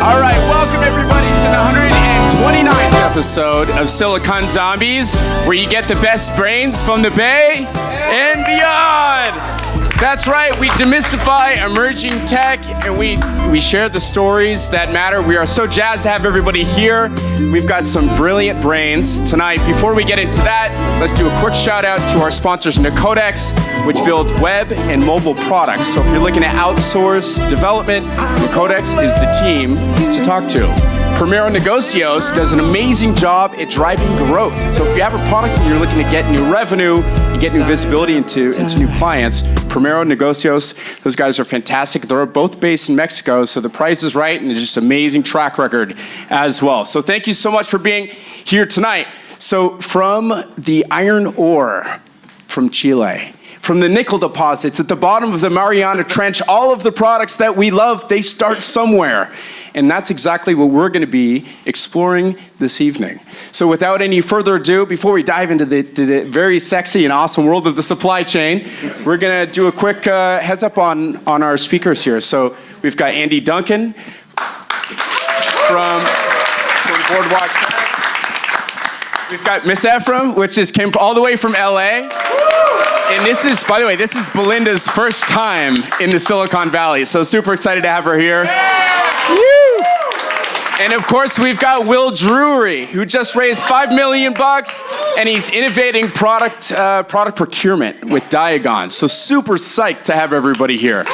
All right, welcome everybody to the 129th episode of Silicon Zombies, where you get the best brains from the Bay and beyond. That's right, we demystify emerging tech and we share the stories that matter. We are so jazzed to have everybody here. We've got some brilliant brains tonight. Before we get into that, let's do a quick shout out to our sponsors, Nicodex, which builds web and mobile products. So if you're looking to outsource development, Nicodex is the team to talk to. Primero Negocios does an amazing job at driving growth. So if you have a product and you're looking to get new revenue, you get new visibility into new clients, Primero Negocios, those guys are fantastic. They're both based in Mexico, so the price is right and there's just amazing track record as well. So thank you so much for being here tonight. So from the iron ore from Chile, from the nickel deposits at the bottom of the Mariana Trench, all of the products that we love, they start somewhere. And that's exactly what we're going to be exploring this evening. So without any further ado, before we dive into the very sexy and awesome world of the supply chain, we're going to do a quick heads up on our speakers here. So we've got Andy Duncan from Boardwalk. We've got Miss Ephraim, which came all the way from LA. And this is, by the way, this is Belinda's first time in the Silicon Valley. So super excited to have her here. Woo! And of course, we've got Will Drury, who just raised $5 million, and he's innovating product procurement with Diagon. So super psyched to have everybody here.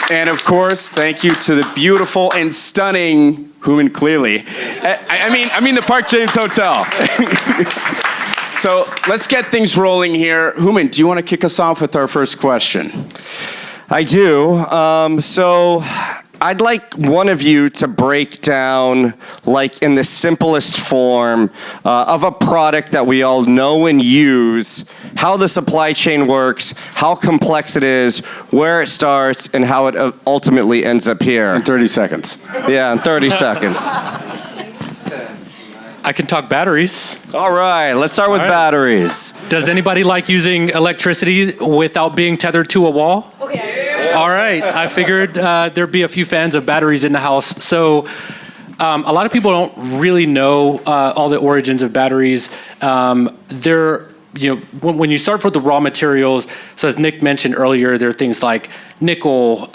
And of course, thank you to the beautiful and stunning Human Clearly. I mean the Park James Hotel. So let's get things rolling here. Human, do you want to kick us off with our first question? I do. So I'd like one of you to break down, like in the simplest form, of a product that we all know and use, how the supply chain works, how complex it is, where it starts, and how it ultimately ends up here. In 30 seconds. Yeah, in 30 seconds. I can talk batteries. All right, let's start with batteries. Does anybody like using electricity without being tethered to a wall? Okay. All right, I figured there'd be a few fans of batteries in the house. So a lot of people don't really know all the origins of batteries. When you start with the raw materials, so as Nick mentioned earlier, there are things like nickel,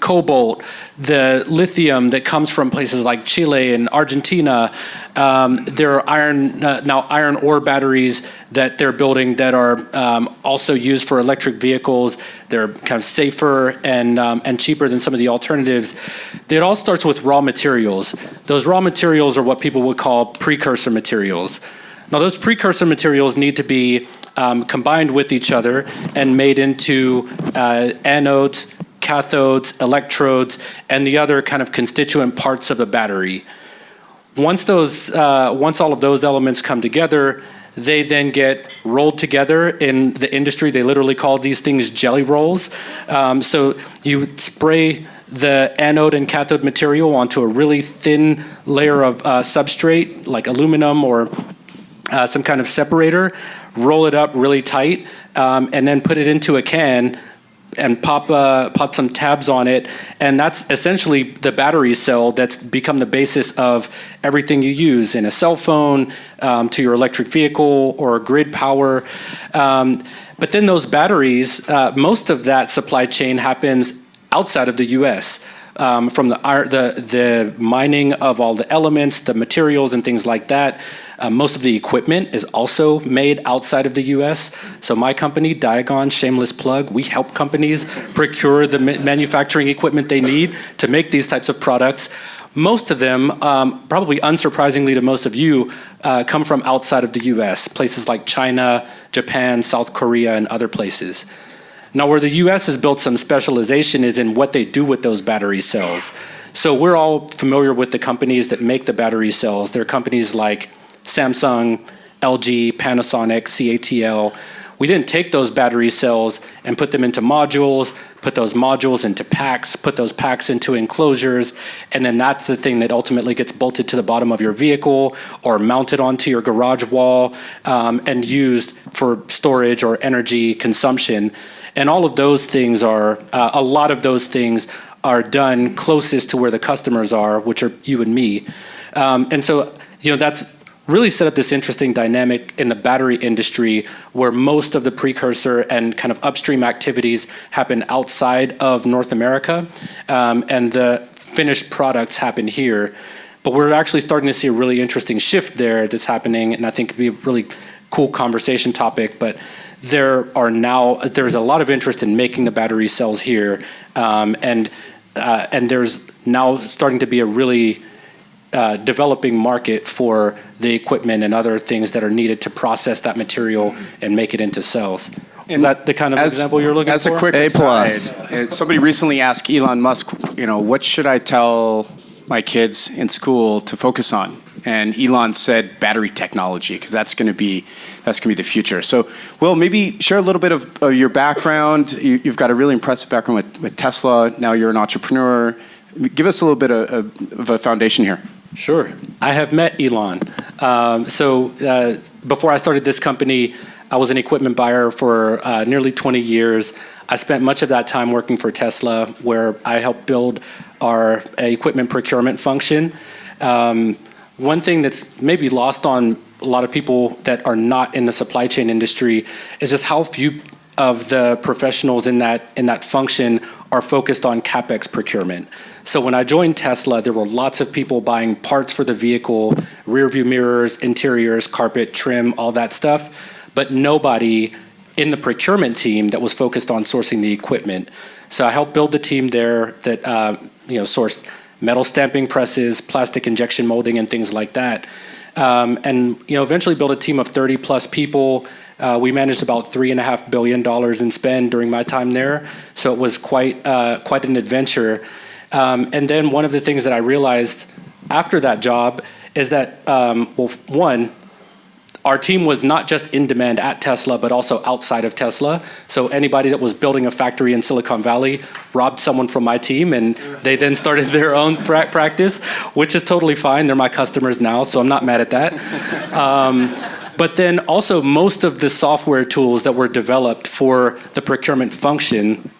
cobalt, the lithium that comes from places like Chile and Argentina. There are iron ore batteries that they're building that are also used for electric vehicles. They're kind of safer and cheaper than some of the alternatives. It all starts with raw materials. Those raw materials are what people would call precursor materials. Now, those precursor materials need to be combined with each other and made into anodes, cathodes, electrodes, and the other kind of constituent parts of the battery. Once all of those elements come together, they then get rolled together. In the industry, they literally call these things jelly rolls. So you spray the anode and cathode material onto a really thin layer of substrate, like aluminum or some kind of separator, roll it up really tight, and then put it into a can and pop some tabs on it. And that's essentially the battery cell that's become the basis of everything you use in a cell phone, to your electric vehicle or grid power. But then those batteries, most of that supply chain happens outside of the US. From the mining of all the elements, the materials and things like that. Most of the equipment is also made outside of the US. So my company, Diagon, shameless plug, we help companies procure the manufacturing equipment they need to make these types of products. Most of them, probably unsurprisingly to most of you, come from outside of the US, places like China, Japan, South Korea, and other places. Now, where the US has built some specialization is in what they do with those battery cells. So we're all familiar with the companies that make the battery cells. They're companies like Samsung, LG, Panasonic, CATL. We then take those battery cells and put them into modules, put those modules into packs, put those packs into enclosures, and then that's the thing that ultimately gets bolted to the bottom of your vehicle or mounted onto your garage wall and used for storage or energy consumption. And all of those things are, a lot of those things are done closest to where the customers are, which are you and me. And so, that's really set up this interesting dynamic in the battery industry where most of the precursor and kind of upstream activities happen outside of North America, and the finished products happen here. But we're actually starting to see a really interesting shift there that's happening, and I think it'd be a really cool conversation topic. But there's a lot of interest in making the battery cells here, and there's now starting to be a really developing market for the equipment and other things that are needed to process that material and make it into cells. Is that the kind of example you're looking for? As a quick aside, somebody recently asked Elon Musk, what should I tell my kids in school to focus on? And Elon said battery technology, because that's going to be the future. So, Will, maybe share a little bit of your background. You've got a really impressive background with Tesla. Now you're an entrepreneur. Give us a little bit of a foundation here. Sure. I have met Elon. Before I started this company, I was an equipment buyer for nearly 20 years. I spent much of that time working for Tesla, where I helped build our equipment procurement function. One thing that's maybe lost on a lot of people that are not in the supply chain industry is just how few of the professionals in that function are focused on CapEx procurement. So when I joined Tesla, there were lots of people buying parts for the vehicle, rear view mirrors, interiors, carpet, trim, all that stuff, but nobody in the procurement team that was focused on sourcing the equipment. So I helped build the team there that sourced metal stamping presses, plastic injection molding, and things like that. And eventually built a team of 30 plus people. We managed about $3.5 billion in spend during my time there. So it was quite an adventure. And then one of the things that I realized after that job is that, one, our team was not just in demand at Tesla, but also outside of Tesla. So anybody that was building a factory in Silicon Valley robbed someone from my team, and they then started their own practice, which is totally fine. They're my customers now, so I'm not mad at that. But then also most of the software tools that were developed for the procurement function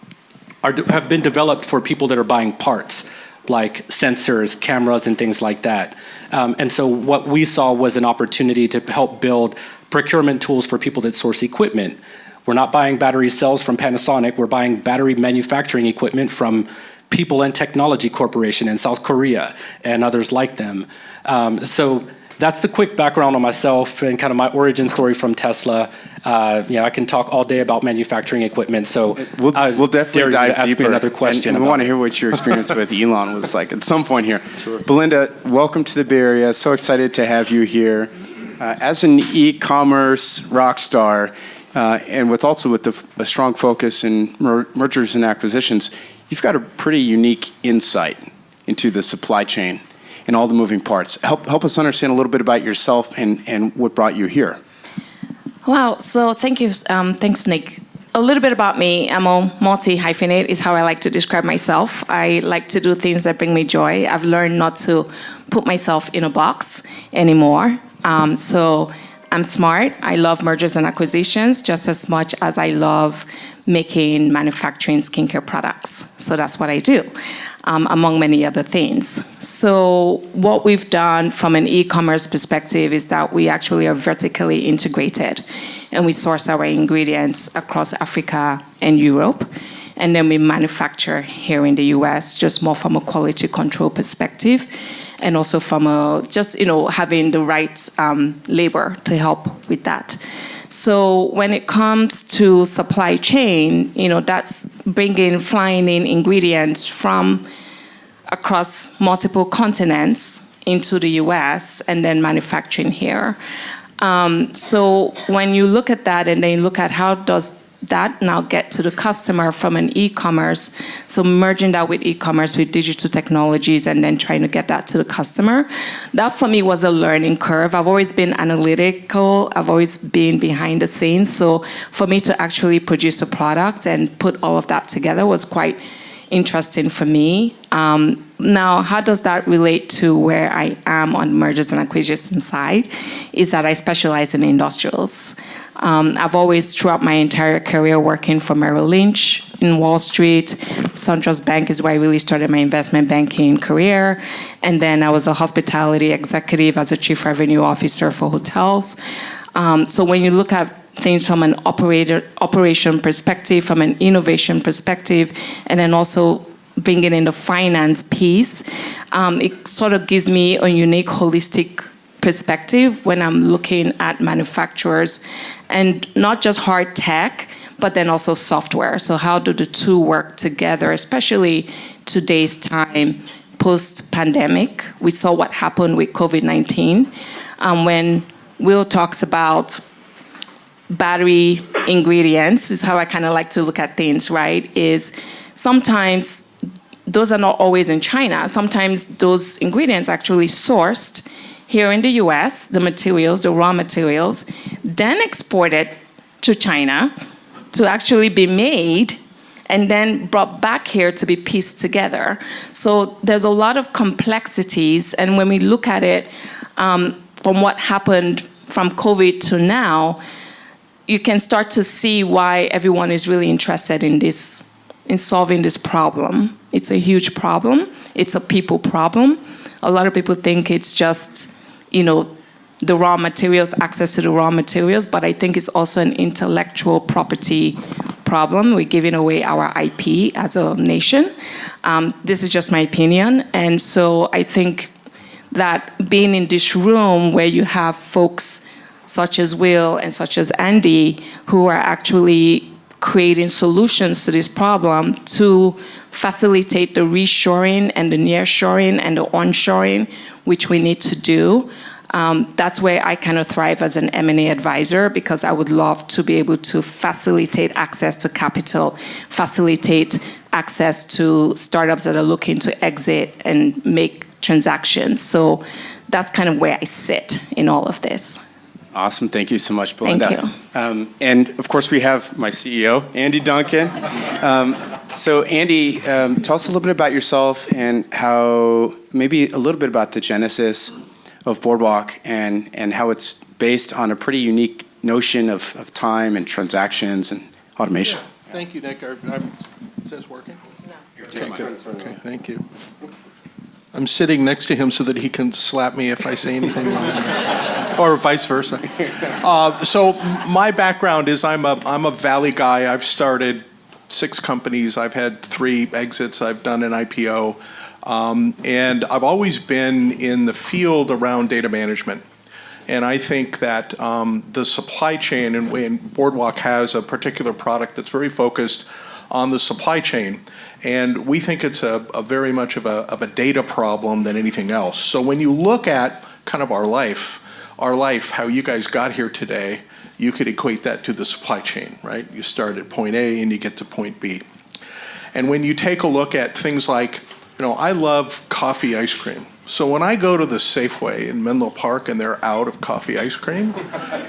have been developed for people that are buying parts, like sensors, cameras, and things like that. And so what we saw was an opportunity to help build procurement tools for people that source equipment. We're not buying battery cells from Panasonic, we're buying battery manufacturing equipment from People and Technology Corporation in South Korea and others like them. So that's the quick background on myself and kind of my origin story from Tesla. I can talk all day about manufacturing equipment, so we'll definitely dive ask deeper. Me another question. And we want to hear what your experience with Elon was like at some point here. Sure. Belinda, welcome to the Bay Area. So excited to have you here. As an e-commerce rock star, and with a strong focus in mergers and acquisitions, you've got a pretty unique insight into the supply chain and all the moving parts. Help us understand a little bit about yourself and what brought you here. Wow, so thank you. Thanks, Nick. A little bit about me. I'm a multi-hyphenate is how I like to describe myself. I like to do things that bring me joy. I've learned not to put myself in a box anymore. So I'm smart. I love mergers and acquisitions just as much as I love making manufacturing skincare products. So that's what I do. Among many other things. So what we've done from an e-commerce perspective is that we actually are vertically integrated, and we source our ingredients across Africa and Europe, and then we manufacture here in the US, just more from a quality control perspective, and also from having the right labor to help with that. So when it comes to supply chain, that's flying in ingredients from across multiple continents into the US and then manufacturing here. So when you look at that and then look at how does that now get to the customer from an e-commerce, so merging that with e-commerce, with digital technologies, and then trying to get that to the customer, that for me was a learning curve. I've always been analytical, I've always been behind the scenes, so for me to actually produce a product and put all of that together was quite interesting for me. Now, how does that relate to where I am on mergers and acquisition side? Is that I specialize in industrials. I've always, throughout my entire career, working for Merrill Lynch in Wall Street. SunTrust Bank is where I really started my investment banking career. And then I was a hospitality executive as a chief revenue officer for hotels. So when you look at things from an operation perspective, from an innovation perspective, and then also bringing in the finance piece, it sort of gives me a unique holistic perspective when I'm looking at manufacturers, and not just hard tech, but then also software. So how do the two work together, especially today's time, post-pandemic? We saw what happened with COVID-19. When Will talks about battery ingredients, is how I kind of like to look at things, right? Is sometimes those are not always in China. Sometimes those ingredients actually sourced here in the US, the materials, the raw materials, then exported to China to actually be made and then brought back here to be pieced together. So there's a lot of complexities, and when we look at it from what happened from COVID to now, you can start to see why everyone is really interested in this, in solving this problem. It's a huge problem. It's a people problem. A lot of people think it's just, the raw materials, access to the raw materials, but I think it's also an intellectual property problem. We're giving away our IP as a nation. This is just my opinion. And so I think that being in this room where you have folks such as Will and such as Andy, who are actually creating solutions to this problem to facilitate the reshoring and the nearshoring and the onshoring, which we need to do. That's where I kind of thrive as an M&A advisor, because I would love to be able to facilitate access to capital, facilitate access to startups that are looking to exit and make transactions. So that's kind of where I sit in all of this. Awesome. Thank you so much, Belinda. Thank you. And of course, we have my CEO, Andy Duncan. So Andy, tell us a little bit about yourself and how, maybe a little bit about the genesis of Boardwalk and how it's based on a pretty unique notion of time and transactions and automation. Yeah. Thank you, Nick. Is this working? No. Okay, good. Okay, thank you. I'm sitting next to him so that he can slap me if I say anything wrong, or vice versa. So my background is I'm a Valley guy. I've started 6 companies. I've had 3 exits. I've done an IPO. And I've always been in the field around data management. And I think that the supply chain, and Boardwalk has a particular product that's very focused on the supply chain. And we think it's a very much of a data problem than anything else. So when you look at kind of our life, how you guys got here today, you could equate that to the supply chain, right? You start at point A and you get to point B. And when you take a look at things like, I love coffee ice cream. So when I go to the Safeway in Menlo Park and they're out of coffee ice cream,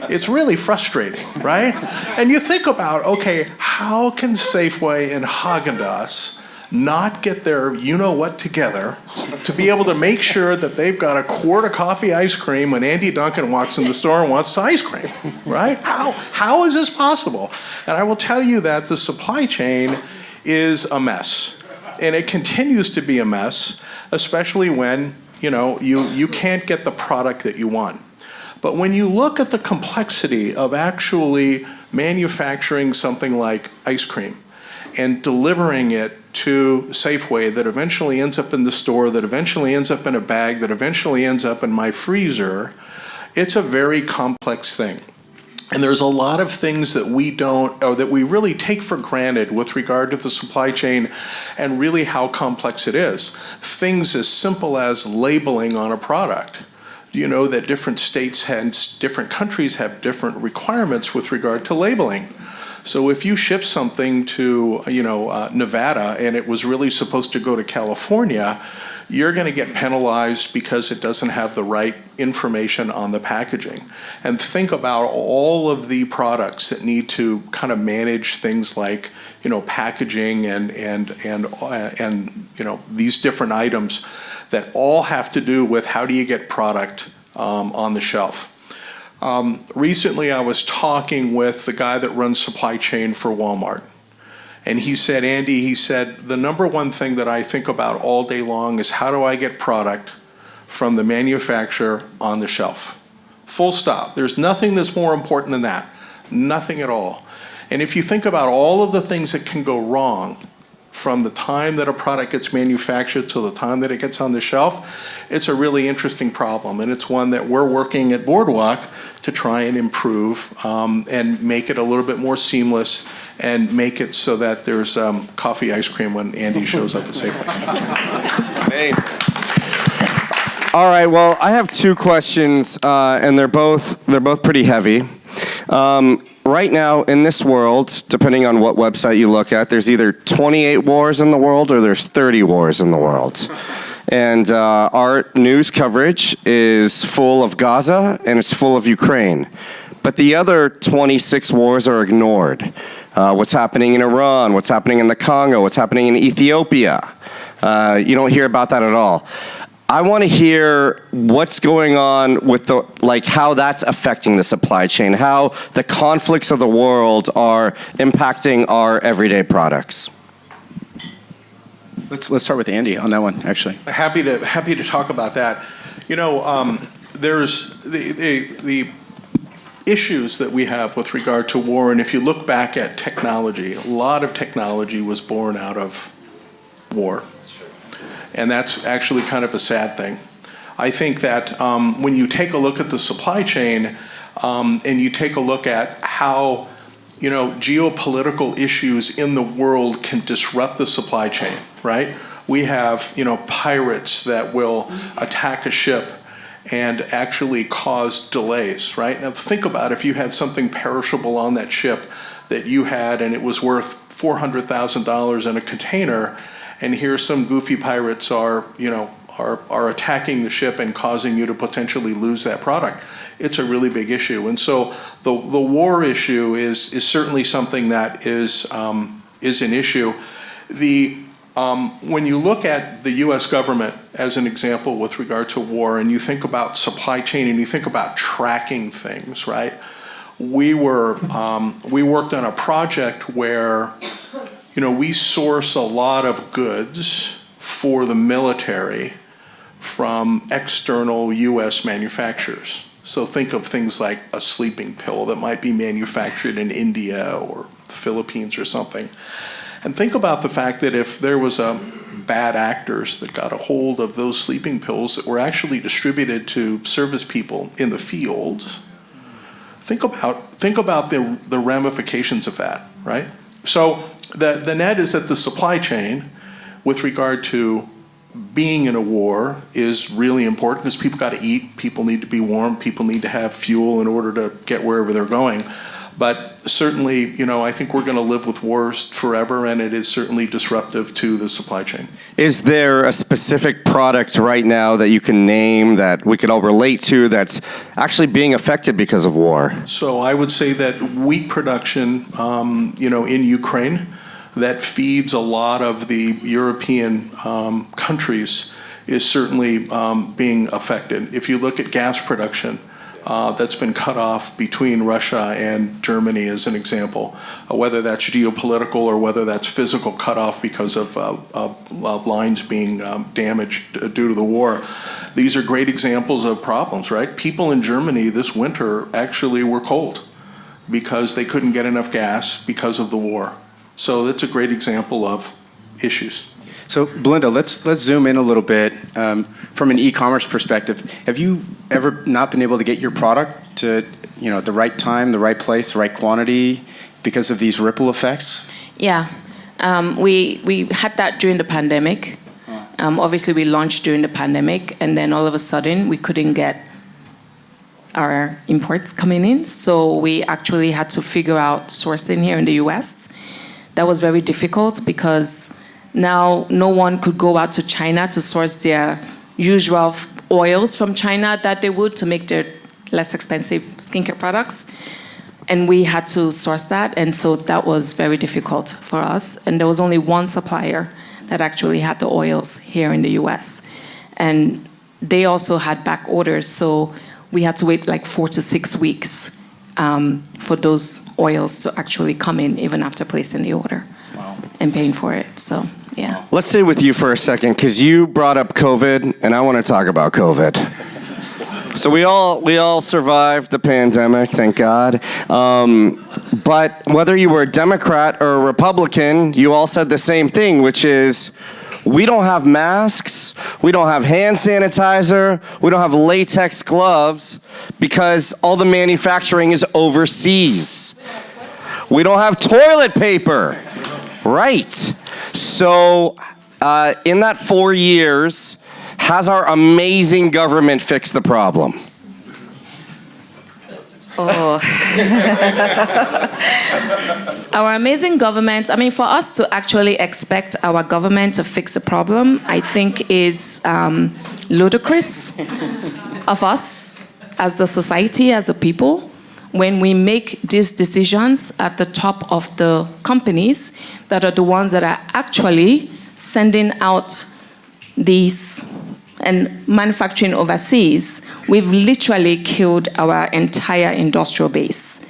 it's really frustrating, right? And you think about, okay, how can Safeway and Haagen-Dazs not get their you-know-what together to be able to make sure that they've got a quart of coffee ice cream when Andy Duncan walks in the store and wants ice cream, right? How is this possible? And I will tell you that the supply chain is a mess. And it continues to be a mess, especially when, you can't get the product that you want. But when you look at the complexity of actually manufacturing something like ice cream and delivering it to Safeway that eventually ends up in the store, that eventually ends up in a bag, that eventually ends up in my freezer, it's a very complex thing. And there's a lot of things that we really take for granted with regard to the supply chain and really how complex it is. Things as simple as labeling on a product. You know that different states and different countries have different requirements with regard to labeling. So if you ship something to, Nevada and it was really supposed to go to California, you're going to get penalized because it doesn't have the right information on the packaging. And think about all of the products that need to kind of manage things like, packaging and these different items that all have to do with how do you get product on the shelf. Recently, I was talking with the guy that runs supply chain for Walmart. And he said, Andy, the number one thing that I think about all day long is how do I get product from the manufacturer on the shelf? Full stop. There's nothing that's more important than that. Nothing at all. And if you think about all of the things that can go wrong from the time that a product gets manufactured to the time that it gets on the shelf, it's a really interesting problem. And it's one that we're working at Boardwalk to try and improve and make it a little bit more seamless and make it so that there's coffee ice cream when Andy shows up at Safeway. Amazing. All right, well, I have two questions, and they're both pretty heavy. Right now, in this world, depending on what website you look at, there's either 28 wars in the world or there's 30 wars in the world. And our news coverage is full of Gaza and it's full of Ukraine. But the other 26 wars are ignored. What's happening in Iran, what's happening in the Congo, what's happening in Ethiopia. You don't hear about that at all. I want to hear what's going on with how that's affecting the supply chain, how the conflicts of the world are impacting our everyday products. Let's start with Andy on that one, actually. Happy to talk about that. There's the issues that we have with regard to war, and if you look back at technology, a lot of technology was born out of war. And that's actually kind of a sad thing. I think that when you take a look at the supply chain and you take a look at how geopolitical issues in the world can disrupt the supply chain, right? We have pirates that will attack a ship and actually cause delays, right? Now think about if you had something perishable on that ship that you had and it was worth $400,000 in a container, and here some goofy pirates are attacking the ship and causing you to potentially lose that product. It's a really big issue. And so the war issue is certainly something that is an issue. When you look at the U.S. government as an example with regard to war, and you think about supply chain and you think about tracking things, right? We worked on a project where we source a lot of goods for the military from external U.S. manufacturers. So think of things like a sleeping pill that might be manufactured in India or the Philippines or something. And think about the fact that if there was bad actors that got a hold of those sleeping pills that were actually distributed to service people in the field, think about the ramifications of that, right? So the net is that the supply chain, with regard to being in a war, is really important because people got to eat, people need to be warm, people need to have fuel in order to get wherever they're going. But certainly, I think we're going to live with wars forever, and it is certainly disruptive to the supply chain. Is there a specific product right now that you can name that we could all relate to that's actually being affected because of war? So I would say that wheat production, in Ukraine, that feeds a lot of the European countries is certainly being affected. If you look at gas production, that's been cut off between Russia and Germany as an example, whether that's geopolitical or whether that's physical cutoff because of lines being damaged due to the war. These are great examples of problems, right? People in Germany this winter actually were cold because they couldn't get enough gas because of the war. So that's a great example of issues. So, Belinda, let's zoom in a little bit. From an e-commerce perspective, have you ever not been able to get your product to, at the right time, the right place, the right quantity because of these ripple effects? Yeah, we had that during the pandemic. Obviously, we launched during the pandemic, and then all of a sudden, we couldn't get our imports coming in. So we actually had to figure out sourcing here in the US. That was very difficult because now no one could go out to China to source their usual oils from China that they would to make their less expensive skincare products. And we had to source that, and so that was very difficult for us. And there was only one supplier that actually had the oils here in the US. And they also had back orders, so we had to wait like 4 to 6 weeks for those oils to actually come in, even after placing the order and paying for it. So, yeah. Let's stay with you for a second, because you brought up COVID, and I want to talk about COVID. So we all survived the pandemic, thank God. But whether you were a Democrat or a Republican, you all said the same thing, which is, we don't have masks, we don't have hand sanitizer, we don't have latex gloves, because all the manufacturing is overseas. We don't have toilet paper. Right. So in that 4 years, has our amazing government fixed the problem? Oh. Our amazing government, I mean, for us to actually expect our government to fix the problem, I think is ludicrous of us as the society, as a people, when we make these decisions at the top of the companies that are the ones that are actually sending out these and manufacturing overseas. We've literally killed our entire industrial base.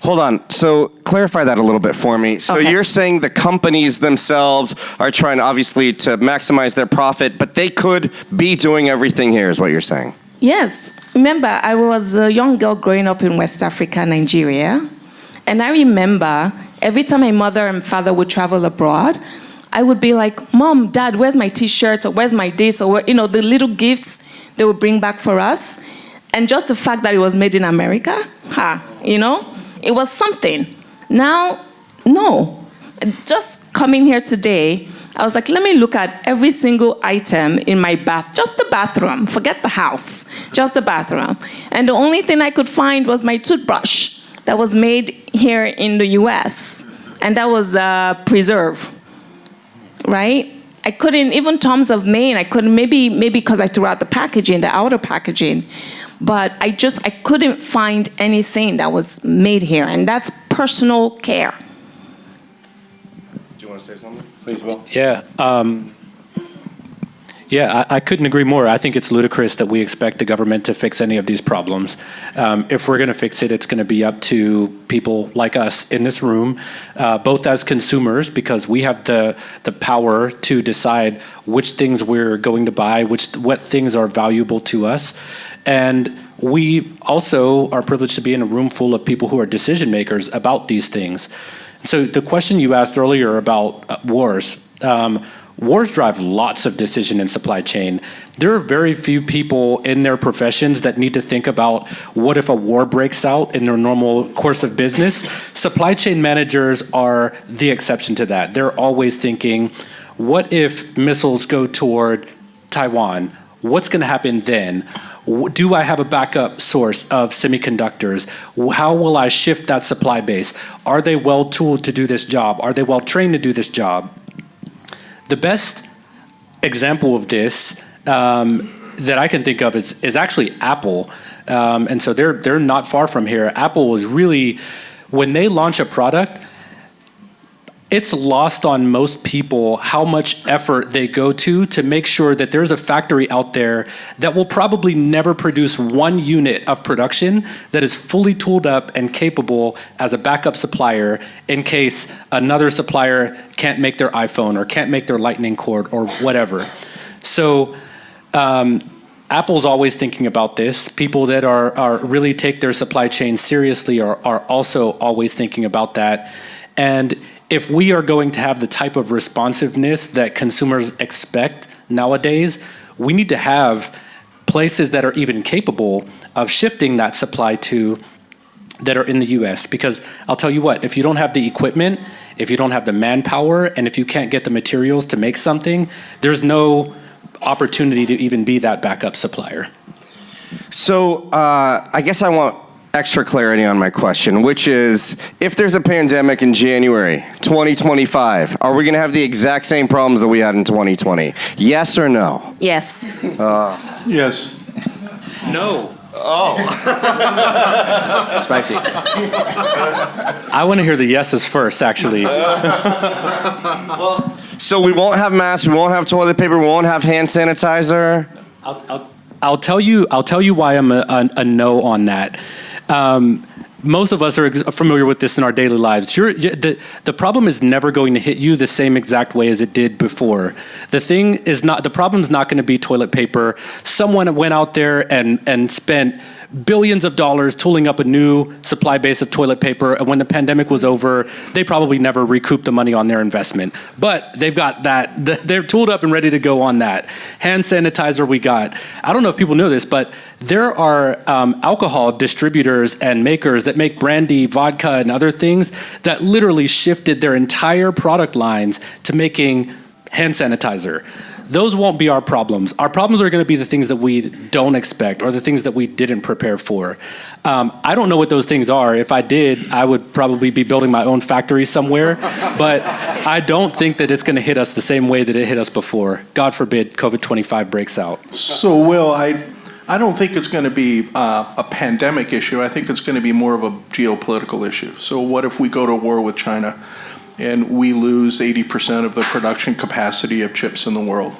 Hold on. So clarify that a little bit for me. So Okay. you're saying the companies themselves are trying, obviously, to maximize their profit, but they could be doing everything here, is what you're saying? Yes. Remember, I was a young girl growing up in West Africa, Nigeria. And I remember every time my mother and father would travel abroad, I would be like, Mom, Dad, where's my T-shirt? Or where's my this? Or, the little gifts they would bring back for us. And just the fact that it was made in America, it was something. Now, no. Just coming here today, I was like, let me look at every single item in my just the bathroom. Forget the house, just the bathroom. And the only thing I could find was my toothbrush that was made here in the US. And that was preserve, right? I couldn't, even Tom's of Maine, I couldn't, maybe because I threw out the packaging, the outer packaging. But I couldn't find anything that was made here. And that's personal care. Do you want to say something? Please, Will. Yeah. I couldn't agree more. I think it's ludicrous that we expect the government to fix any of these problems. If we're going to fix it, it's going to be up to people like us in this room, both as consumers, because we have the power to decide which things we're going to buy, what things are valuable to us. And we also are privileged to be in a room full of people who are decision makers about these things. So the question you asked earlier about wars, wars drive lots of decision in supply chain. There are very few people in their professions that need to think about what if a war breaks out in their normal course of business. Supply chain managers are the exception to that. They're always thinking, what if missiles go toward Taiwan? What's going to happen then? Do I have a backup source of semiconductors? How will I shift that supply base? Are they well tooled to do this job? Are they well trained to do this job? The best example of this that I can think of is actually Apple. And so they're not far from here. Apple was really, when they launch a product, it's lost on most people how much effort they go to make sure that there's a factory out there that will probably never produce one unit of production that is fully tooled up and capable as a backup supplier in case another supplier can't make their iPhone or can't make their lightning cord or whatever. So Apple's always thinking about this. People that are really take their supply chain seriously are also always thinking about that. And if we are going to have the type of responsiveness that consumers expect nowadays, we need to have places that are even capable of shifting that supply to that are in the US. Because I'll tell you what, if you don't have the equipment, if you don't have the manpower, and if you can't get the materials to make something, there's no opportunity to even be that backup supplier. So I guess I want extra clarity on my question, which is, if there's a pandemic in January 2025, are we going to have the exact same problems that we had in 2020? Yes or no? Yes. Yes. No. Spicy. I want to hear the yeses first, actually. So we won't have masks, we won't have toilet paper, we won't have hand sanitizer. I'll tell you why I'm a no on that. Most of us are familiar with this in our daily lives. The problem is never going to hit you the same exact way as it did before. The problem's not going to be toilet paper. Someone went out there and spent billions of dollars tooling up a new supply base of toilet paper, and when the pandemic was over, they probably never recouped the money on their investment. But they've got that, they're tooled up and ready to go on that. Hand sanitizer we got. I don't know if people know this, but there are alcohol distributors and makers that make brandy, vodka, and other things that literally shifted their entire product lines to making hand sanitizer. Those won't be our problems. Our problems are going to be the things that we don't expect or the things that we didn't prepare for. I don't know what those things are. If I did, I would probably be building my own factory somewhere. But I don't think that it's going to hit us the same way that it hit us before. God forbid COVID-25 breaks out. So, Will, I don't think it's going to be a pandemic issue. I think it's going to be more of a geopolitical issue. So what if we go to war with China and we lose 80% of the production capacity of chips in the world?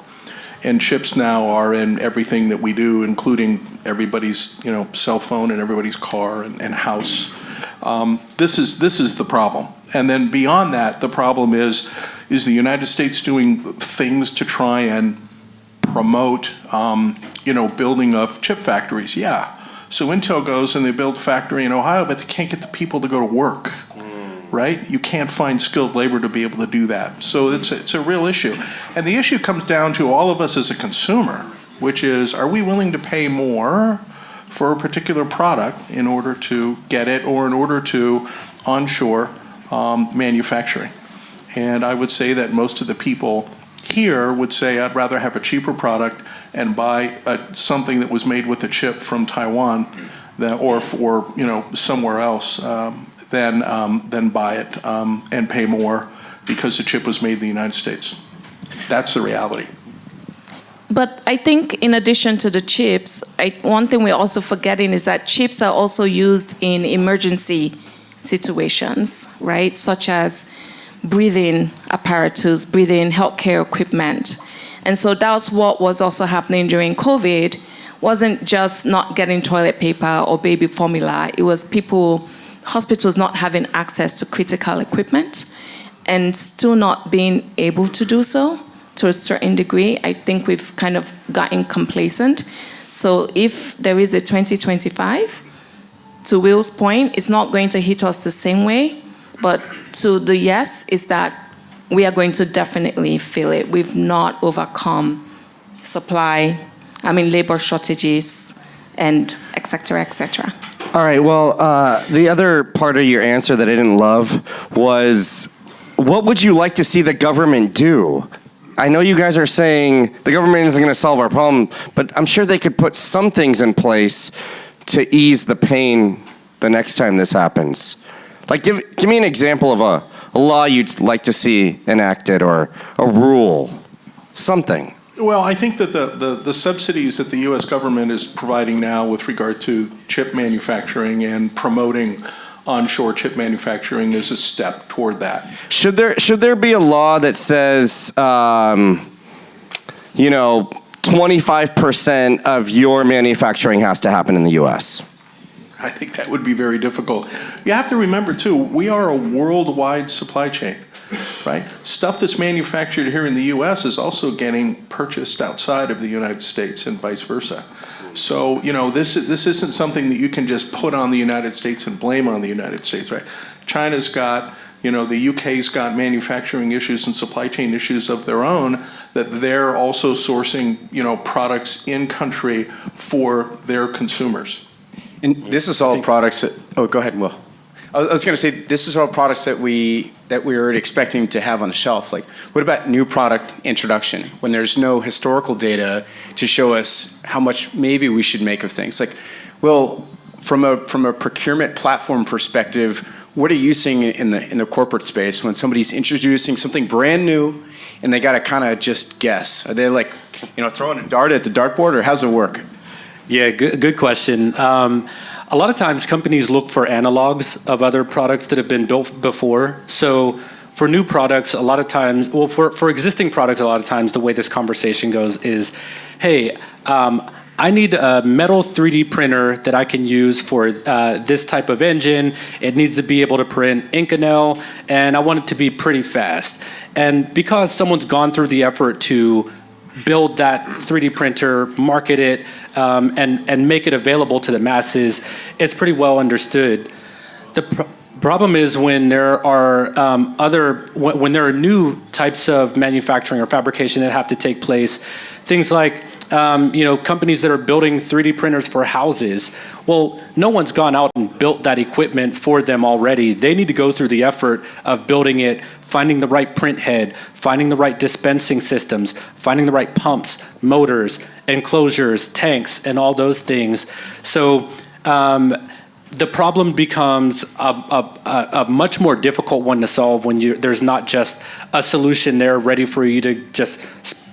And chips now are in everything that we do, including everybody's cell phone and everybody's car and house. This is the problem. And then beyond that, the problem is the United States doing things to try and promote building of chip factories? Yeah. So Intel goes and they build a factory in Ohio, but they can't get the people to go to work. Right? You can't find skilled labor to be able to do that. So it's a real issue. And the issue comes down to all of us as a consumer, which is, are we willing to pay more for a particular product in order to get it or in order to onshore manufacturing? And I would say that most of the people here would say, I'd rather have a cheaper product and buy something that was made with a chip from Taiwan or somewhere else. Than buy it and pay more because the chip was made in the United States. That's the reality. But I think in addition to the chips, one thing we're also forgetting is that chips are also used in emergency situations, right? Such as breathing apparatus, breathing healthcare equipment. And so that's what was also happening during COVID. Wasn't just not getting toilet paper or baby formula. It was hospitals not having access to critical equipment and still not being able to do so to a certain degree. I think we've kind of gotten complacent. So if there is a 2025, to Will's point, it's not going to hit us the same way, but to the yes is that we are going to definitely feel it. We've not overcome labor shortages and et cetera, et cetera. All right, well, the other part of your answer that I didn't love was, what would you like to see the government do? I know you guys are saying the government isn't going to solve our problem, but I'm sure they could put some things in place to ease the pain the next time this happens. Like, give me an example of a law you'd like to see enacted or a rule, something. Well, I think that the subsidies that the U.S. government is providing now with regard to chip manufacturing and promoting onshore chip manufacturing is a step toward that. Should there be a law that says, 25% of your manufacturing has to happen in the U.S.? I think that would be very difficult. You have to remember, too, we are a worldwide supply chain. Right? Stuff that's manufactured here in the U.S. is also getting purchased outside of the United States and vice versa. So, this isn't something that you can just put on the United States and blame on the United States, right? China's got, the UK's got manufacturing issues and supply chain issues of their own that they're also sourcing, products in country for their consumers. And this is all products that, go ahead, Will. I was going to say, this is all products that we were already expecting to have on the shelf. Like, what about new product introduction when there's no historical data to show us how much maybe we should make of things? Like, well, from a procurement platform perspective, what are you seeing in the corporate space when somebody's introducing something brand new and they got to kind of just guess? Are they like, throwing a dart at the dartboard, or how's it work? Yeah, good question. A lot of times companies look for analogs of other products that have been built before. So for new products, a lot of times, well, for existing products, a lot of times the way this conversation goes is, hey, I need a metal 3D printer that I can use for this type of engine. It needs to be able to print Inconel, and I want it to be pretty fast. And because someone's gone through the effort to build that 3D printer, market it, and make it available to the masses, it's pretty well understood. The problem is when there are when there are new types of manufacturing or fabrication that have to take place, things like companies that are building 3D printers for houses. Well, no one's gone out and built that equipment for them already. They need to go through the effort of building it, finding the right print head, finding the right dispensing systems, finding the right pumps, motors, enclosures, tanks, and all those things. So the problem becomes a much more difficult one to solve when there's not just a solution there ready for you to just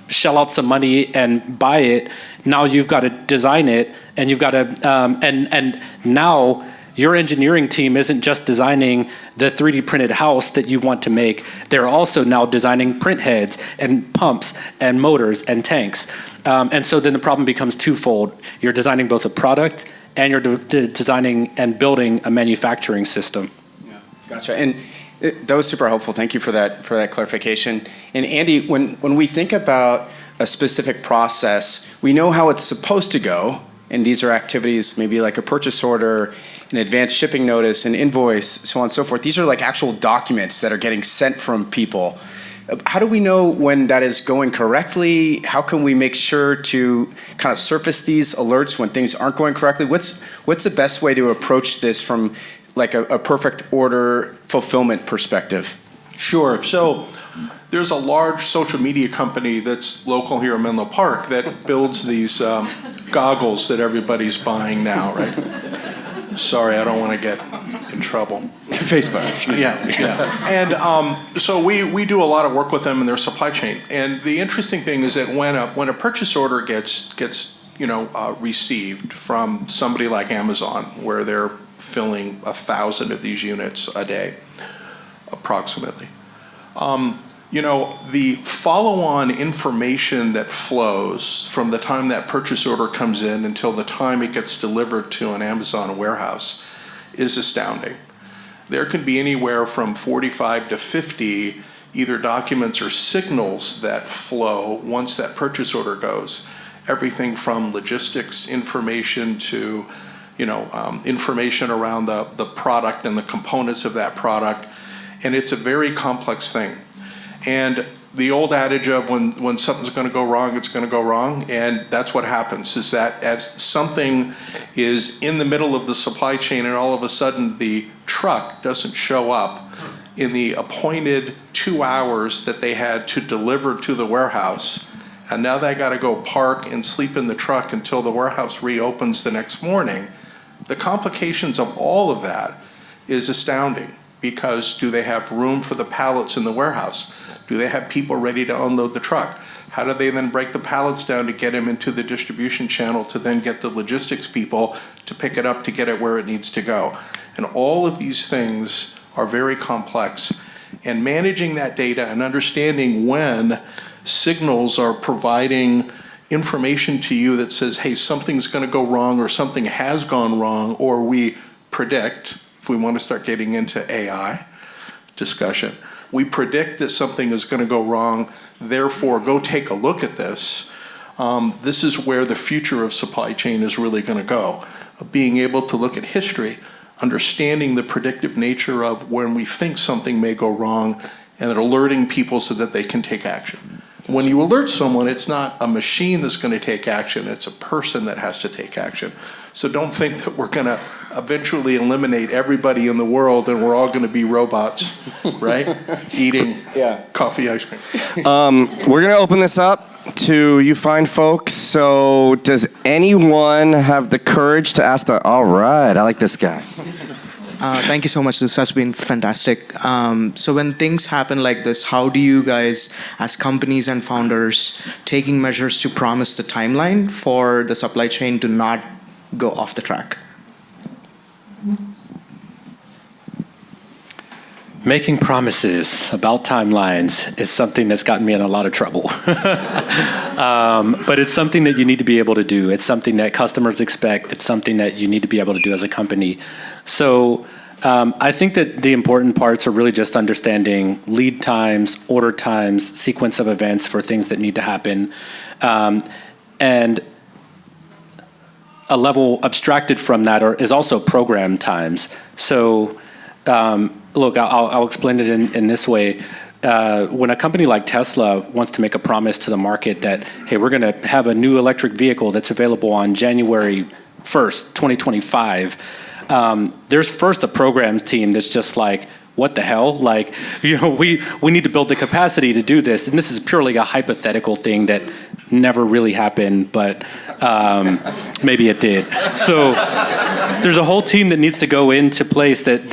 shell out some money and buy it. Now you've got to design it, and you've got to and now your engineering team isn't just designing the 3D printed house that you want to make. They're also now designing print heads and pumps and motors and tanks. And so then the problem becomes twofold. You're designing both a product and you're designing and building a manufacturing system. Yeah, gotcha. And that was super helpful. Thank you for that clarification. And Andy, when we think about a specific process, we know how it's supposed to go. And these are activities maybe like a purchase order, an advanced shipping notice, an invoice, so on and so forth. These are like actual documents that are getting sent from people. How do we know when that is going correctly? How can we make sure to kind of surface these alerts when things aren't going correctly? What's the best way to approach this from like a perfect order fulfillment perspective? Sure. So there's a large social media company that's local here in Menlo Park that builds these goggles that everybody's buying now, right? Sorry, I don't want to get in trouble. Facebook. Yeah. And so we do a lot of work with them in their supply chain. And the interesting thing is that when a purchase order gets received from somebody like Amazon, where they're filling 1,000 of these units a day, approximately. The follow-on information that flows from the time that purchase order comes in until the time it gets delivered to an Amazon warehouse is astounding. There can be anywhere from 45 to 50 either documents or signals that flow once that purchase order goes. Everything from logistics information to information around the product and the components of that product. And it's a very complex thing. And the old adage of when something's going to go wrong, it's going to go wrong. And that's what happens, is that as something is in the middle of the supply chain and all of a sudden the truck doesn't show up in the appointed 2 hours that they had to deliver to the warehouse, and now they got to go park and sleep in the truck until the warehouse reopens the next morning. The complications of all of that is astounding, because do they have room for the pallets in the warehouse? Do they have people ready to unload the truck? How do they then break the pallets down to get them into the distribution channel to then get the logistics people to pick it up to get it where it needs to go? And all of these things are very complex. And managing that data and understanding when signals are providing information to you that says, hey, something's going to go wrong or something has gone wrong, or we predict, if we want to start getting into AI discussion, we predict that something is going to go wrong, therefore go take a look at this. This is where the future of supply chain is really going to go. Being able to look at history, understanding the predictive nature of when we think something may go wrong, and alerting people so that they can take action. When you alert someone, it's not a machine that's going to take action, it's a person that has to take action. So don't think that we're going to eventually eliminate everybody in the world and we're all going to be robots, right? Eating coffee ice cream. We're going to open this up to you fine folks. So does anyone have the courage to ask all right, I like this guy. Thank you so much. This has been fantastic. So when things happen like this, how do you guys, as companies and founders, taking measures to promise the timeline for the supply chain to not go off the track? Making promises about timelines is something that's gotten me in a lot of trouble. But it's something that you need to be able to do. It's something that customers expect. It's something that you need to be able to do as a company. So I think that the important parts are really just understanding lead times, order times, sequence of events for things that need to happen, and a level abstracted from that is also program times. So look, I'll explain it in this way. When a company like Tesla wants to make a promise to the market that, hey, we're going to have a new electric vehicle that's available on January 1st, 2025, there's first a programs team that's just like, what the hell? Like, we need to build the capacity to do this. And this is purely a hypothetical thing that never really happened, but maybe it did. So there's a whole team that needs to go into place that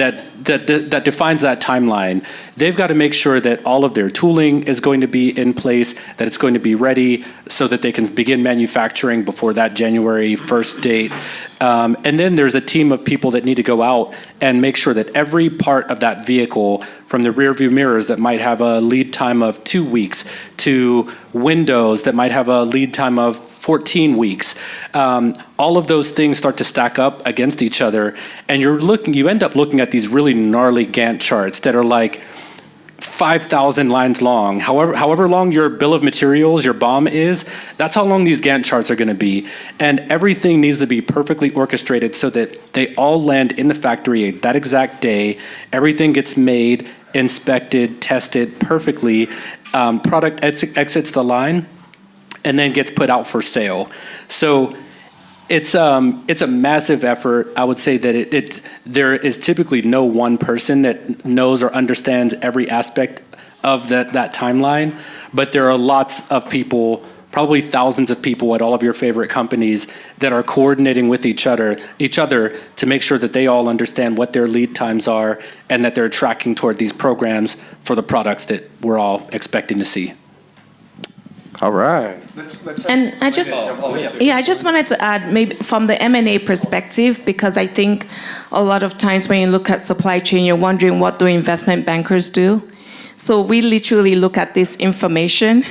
defines that timeline. They've got to make sure that all of their tooling is going to be in place, that it's going to be ready so that they can begin manufacturing before that January 1st date. And then there's a team of people that need to go out and make sure that every part of that vehicle, from the rear view mirrors that might have a lead time of 2 weeks to windows that might have a lead time of 14 weeks. All of those things start to stack up against each other, and you end up looking at these really gnarly Gantt charts that are like 5,000 lines long. However long your bill of materials, your BOM is, that's how long these Gantt charts are going to be. And everything needs to be perfectly orchestrated so that they all land in the factory at that exact day. Everything gets made, inspected, tested perfectly. Product exits the line and then gets put out for sale. So it's a massive effort. I would say that there is typically no one person that knows or understands every aspect of that timeline, but there are lots of people, probably thousands of people at all of your favorite companies that are coordinating with each other to make sure that they all understand what their lead times are and that they're tracking toward these programs for the products that we're all expecting to see. All right. And I just wanted to add, maybe from the M&A perspective, because I think a lot of times when you look at supply chain, you're wondering what do investment bankers do. So we literally look at this information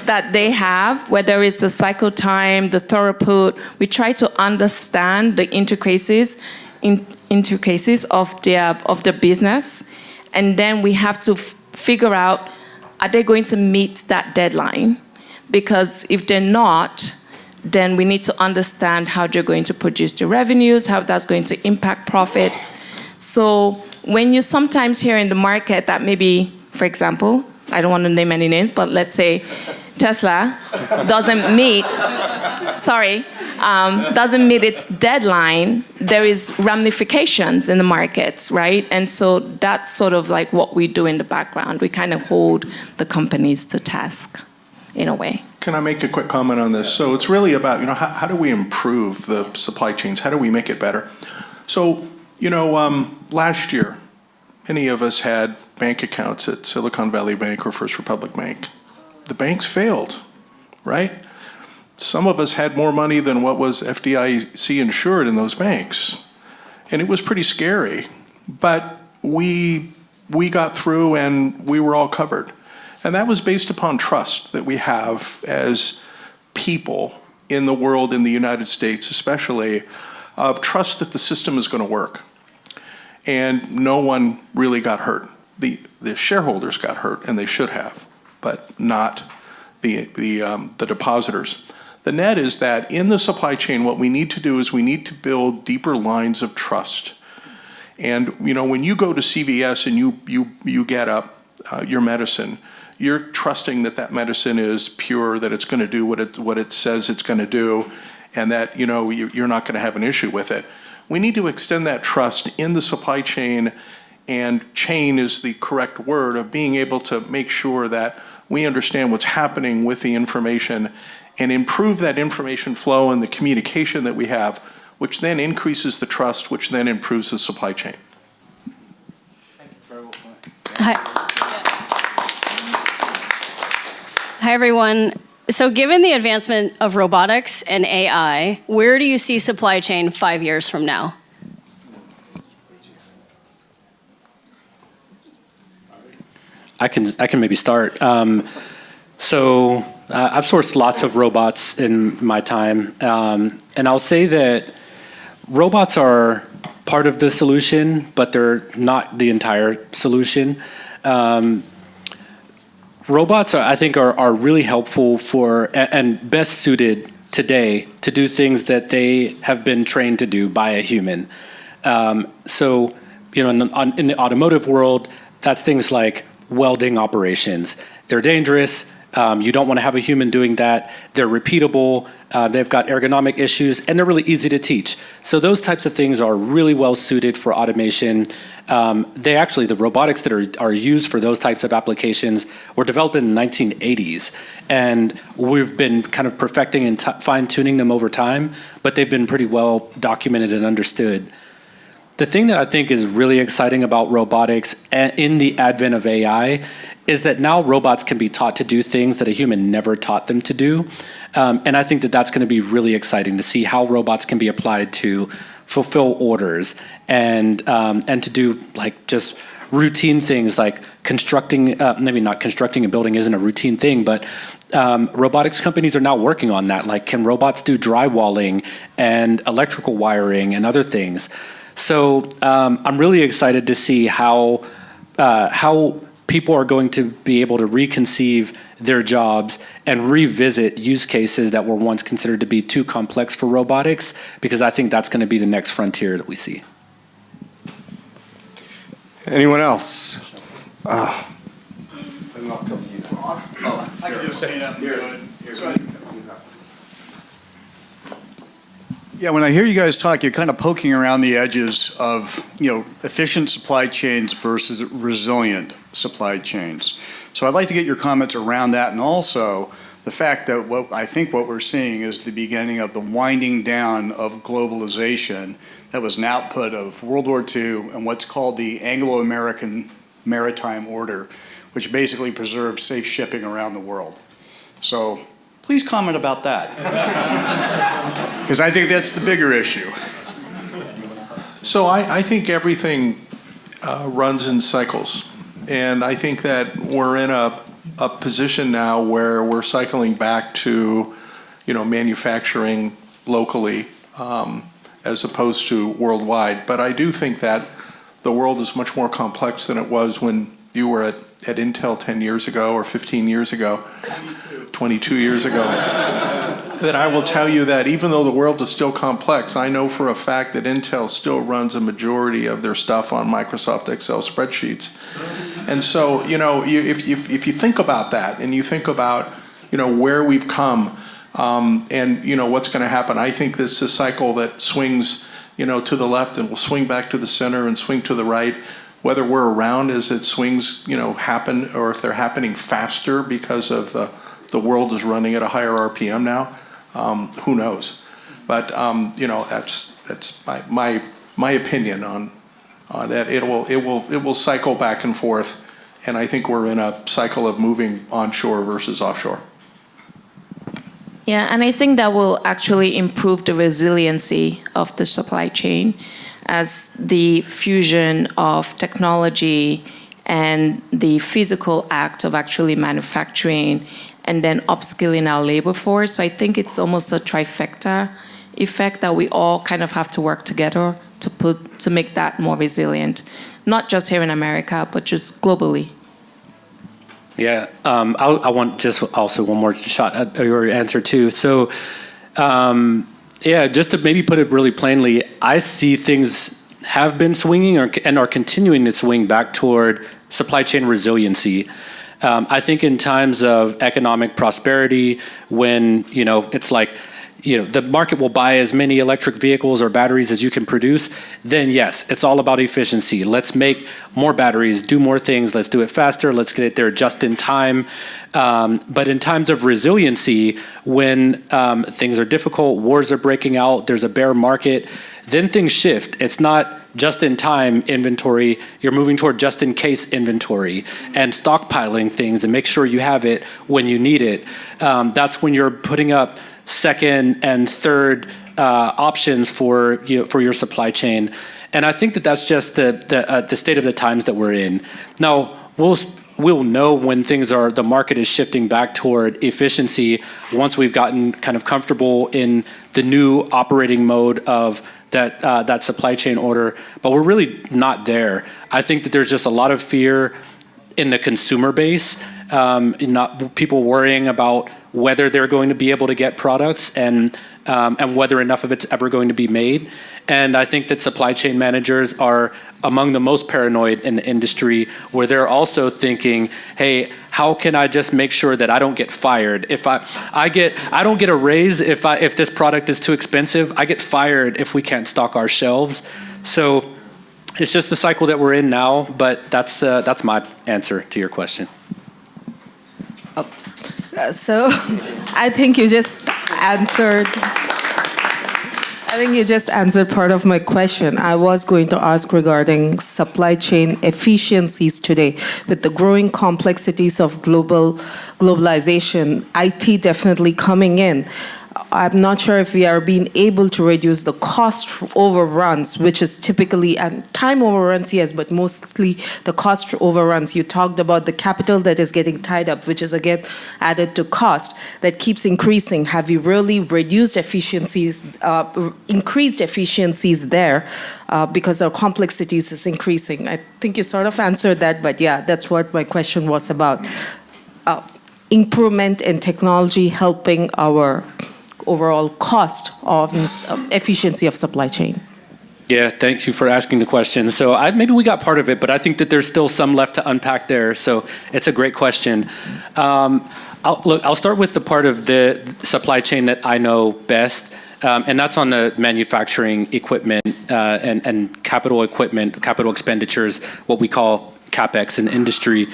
that they have, whether it's the cycle time, the throughput. We try to understand the intricacies of the business, and then we have to figure out, are they going to meet that deadline? Because if they're not, then we need to understand how they're going to produce the revenues, how that's going to impact profits. So when you sometimes hear in the market that maybe, for example, I don't want to name any names, but let's say Tesla doesn't meet its deadline, there is ramifications in the markets, right? And so that's sort of like what we do in the background. We kind of hold the companies to task in a way. Can I make a quick comment on this? So it's really about, how do we improve the supply chains? How do we make it better? So, last year, many of us had bank accounts at Silicon Valley Bank or First Republic Bank. The banks failed, right? Some of us had more money than what was FDIC insured in those banks. And it was pretty scary. But we got through and we were all covered. And that was based upon trust that we have as people in the world, in the United States especially, of trust that the system is going to work. And no one really got hurt. The shareholders got hurt, and they should have, but not the depositors. The net is that in the supply chain, what we need to do is we need to build deeper lines of trust. And when you go to CVS and you get up your medicine, you're trusting that medicine is pure, that it's going to do what it says it's going to do, and that you're not going to have an issue with it. We need to extend that trust in the supply chain, and chain is the correct word, of being able to make sure that we understand what's happening with the information and improve that information flow and the communication that we have which then increases the trust, which then improves the supply chain. Hi. Hi, everyone. So given the advancement of robotics and AI, where do you see supply chain 5 years from now? I can maybe start. I've sourced lots of robots in my time, and I'll say that robots are part of the solution, but they're not the entire solution. Robots, I think, are really helpful for and best suited today to do things that they have been trained to do by a human. In the automotive world, that's things like welding operations. They're dangerous. You don't want to have a human doing that. They're repeatable. They've got ergonomic issues, and they're really easy to teach. So those types of things are really well suited for automation. The robotics that are used for those types of applications were developed in the 1980s, and we've been kind of perfecting and fine-tuning them over time, but they've been pretty well documented and understood. The thing that I think is really exciting about robotics in the advent of AI is that now robots can be taught to do things that a human never taught them to do. And I think that that's going to be really exciting to see how robots can be applied to fulfill orders and to do like just routine things like constructing, maybe not constructing a building isn't a routine thing, but robotics companies are now working on that. Like, can robots do drywalling and electrical wiring and other things? So I'm really excited to see how people are going to be able to reconceive their jobs and revisit use cases that were once considered to be too complex for robotics, because I think that's going to be the next frontier that we see. Anyone else? I can just stand up and do it. Yeah, when I hear you guys talk, you're kind of poking around the edges of, efficient supply chains versus resilient supply chains. So I'd like to get your comments around that, and also the fact that what we're seeing is the beginning of the winding down of globalization that was an output of World War II and what's called the Anglo-American Maritime Order, which basically preserved safe shipping around the world. So please comment about that, because I think that's the bigger issue. So I think everything runs in cycles. And I think that we're in a position now where we're cycling back to, manufacturing locally as opposed to worldwide. But I do think that the world is much more complex than it was when you were at Intel 10 years ago or 15 years ago, 22 years ago. That I will tell you that even though the world is still complex, I know for a fact that Intel still runs a majority of their stuff on Microsoft Excel spreadsheets. And so, if you think about that and you think about, where we've come and, what's going to happen, I think this is a cycle that swings, to the left and will swing back to the center and swing to the right. Whether we're around as it swings, happen, or if they're happening faster because of the world is running at a higher RPM now, who knows? But that's my opinion on that. It will cycle back and forth, and I think we're in a cycle of moving onshore versus offshore. Yeah, and I think that will actually improve the resiliency of the supply chain as the fusion of technology and the physical act of actually manufacturing and then upskilling our labor force. So I think it's almost a trifecta effect that we all kind of have to work together to make that more resilient, not just here in America, but just globally. Yeah, I want just also one more shot at your answer too. So, just to maybe put it really plainly, I see things have been swinging and are continuing to swing back toward supply chain resiliency. I think in times of economic prosperity, when it's like the market will buy as many electric vehicles or batteries as you can produce, then yes, it's all about efficiency. Let's make more batteries, do more things, let's do it faster, let's get it there just in time. But in times of resiliency, when things are difficult, wars are breaking out, there's a bear market, then things shift. It's not just-in-time inventory, you're moving toward just-in-case inventory and stockpiling things and make sure you have it when you need it. That's when you're putting up second and third options for your supply chain. And I think that's just the state of the times that we're in. Now, we'll know when the market is shifting back toward efficiency once we've gotten kind of comfortable in the new operating mode of that supply chain order, but we're really not there. I think that there's just a lot of fear in the consumer base, not people worrying about whether they're going to be able to get products and whether enough of it's ever going to be made. And I think that supply chain managers are among the most paranoid in the industry, where they're also thinking, hey, how can I just make sure that I don't get fired? If I don't get a raise if this product is too expensive. I get fired if we can't stock our shelves. So it's just the cycle that we're in now, but that's my answer to your question. So I think you just answered part of my question. I was going to ask regarding supply chain efficiencies today. With the growing complexities of globalization, IT definitely coming in. I'm not sure if we are being able to reduce the cost overruns, which is typically, and time overruns, yes, but mostly the cost overruns. You talked about the capital that is getting tied up, which is again added to cost, that keeps increasing. Have you really reduced efficiencies, increased efficiencies there because our complexities is increasing? I think you sort of answered that, but yeah, that's what my question was about. Improvement in technology helping our overall cost of efficiency of supply chain. Yeah, thank you for asking the question. So maybe we got part of it, but I think that there's still some left to unpack there. So it's a great question. I'll start with the part of the supply chain that I know best, and that's on the manufacturing equipment and capital equipment, capital expenditures, what we call CapEx in industry.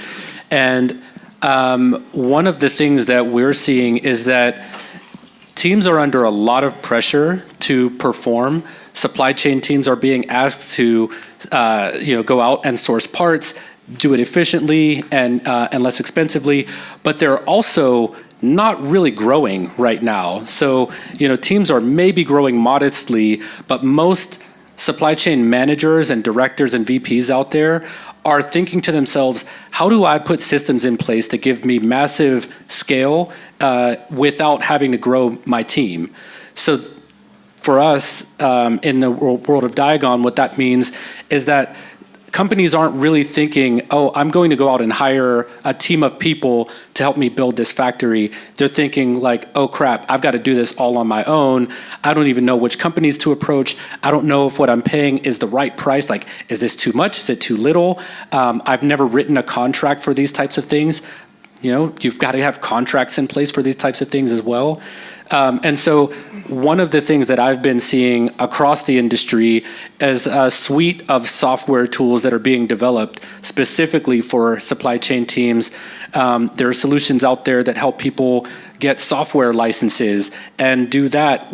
And one of the things that we're seeing is that teams are under a lot of pressure to perform. Supply chain teams are being asked to, go out and source parts, do it efficiently and less expensively, but they're also not really growing right now. So, teams are maybe growing modestly, but most supply chain managers and directors and VPs out there are thinking to themselves, how do I put systems in place to give me massive scale without having to grow my team? So for us, in the world of Diagon, what that means is that companies aren't really thinking, oh, I'm going to go out and hire a team of people to help me build this factory. They're thinking like, oh crap, I've got to do this all on my own. I don't even know which companies to approach. I don't know if what I'm paying is the right price. Like, is this too much? Is it too little? I've never written a contract for these types of things. You've got to have contracts in place for these types of things as well. And so one of the things that I've been seeing across the industry is a suite of software tools that are being developed specifically for supply chain teams. There are solutions out there that help people get software licenses and do that.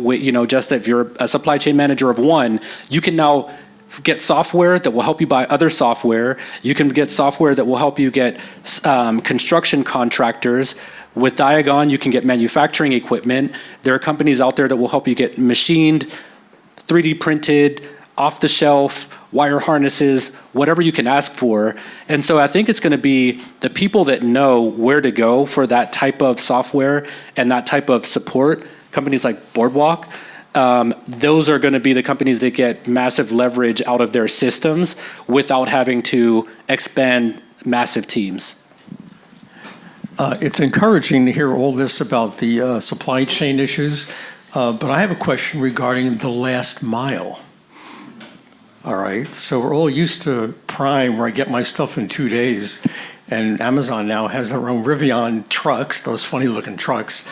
Just if you're a supply chain manager of one, you can now get software that will help you buy other software. You can get software that will help you get construction contractors. With Diagon, you can get manufacturing equipment. There are companies out there that will help you get machined, 3D printed, off-the-shelf, wire harnesses, whatever you can ask for. And so I think it's going to be the people that know where to go for that type of software and that type of support, companies like Boardwalk, those are going to be the companies that get massive leverage out of their systems without having to expand massive teams. It's encouraging to hear all this about the supply chain issues, but I have a question regarding the last mile. All right, so we're all used to Prime, where I get my stuff in 2 days, and Amazon now has their own Rivian trucks, those funny-looking trucks.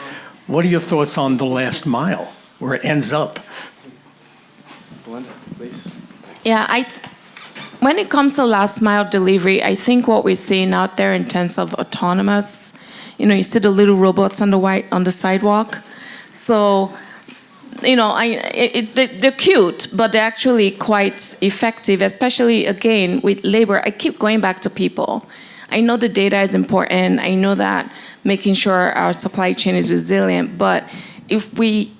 What are your thoughts on the last mile? where it ends up. Belinda, please. Yeah, when it comes to last mile delivery, I think what we're seeing out there in terms of autonomous, you see the little robots on the sidewalk. So, they're cute, but they're actually quite effective, especially, again, with labor. I keep going back to people. I know the data is important. I know that making sure our supply chain is resilient, but if we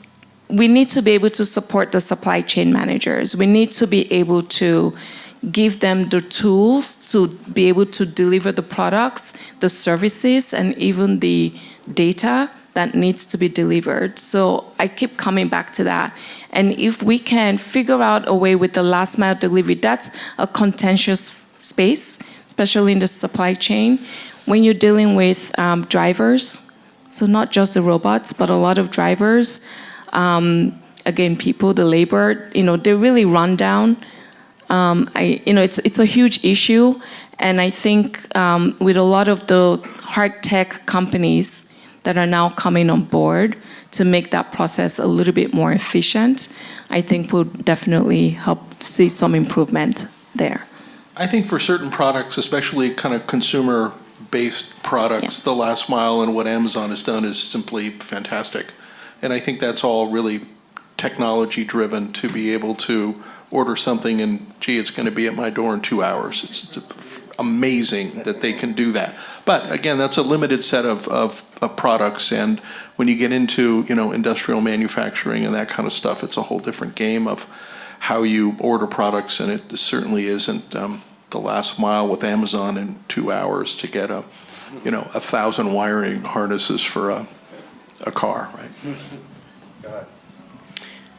need to be able to support the supply chain managers. We need to be able to give them the tools to be able to deliver the products, the services, and even the data that needs to be delivered. So I keep coming back to that. And if we can figure out a way with the last mile delivery, that's a contentious space, especially in the supply chain. When you're dealing with drivers, so not just the robots, but a lot of drivers, again, people, the labor, they're really run down. It's a huge issue, and I think with a lot of the hard tech companies that are now coming on board to make that process a little bit more efficient, I think will definitely help see some improvement there. I think for certain products, especially kind of consumer-based products, the last mile and what Amazon has done is simply fantastic. And I think that's all really technology-driven to be able to order something and, gee, it's going to be at my door in 2 hours. It's amazing that they can do that. But again, that's a limited set of products. And when you get into, industrial manufacturing and that kind of stuff, it's a whole different game of how you order products. And it certainly isn't the last mile with Amazon in 2 hours to get 1,000 wiring harnesses for a car, right?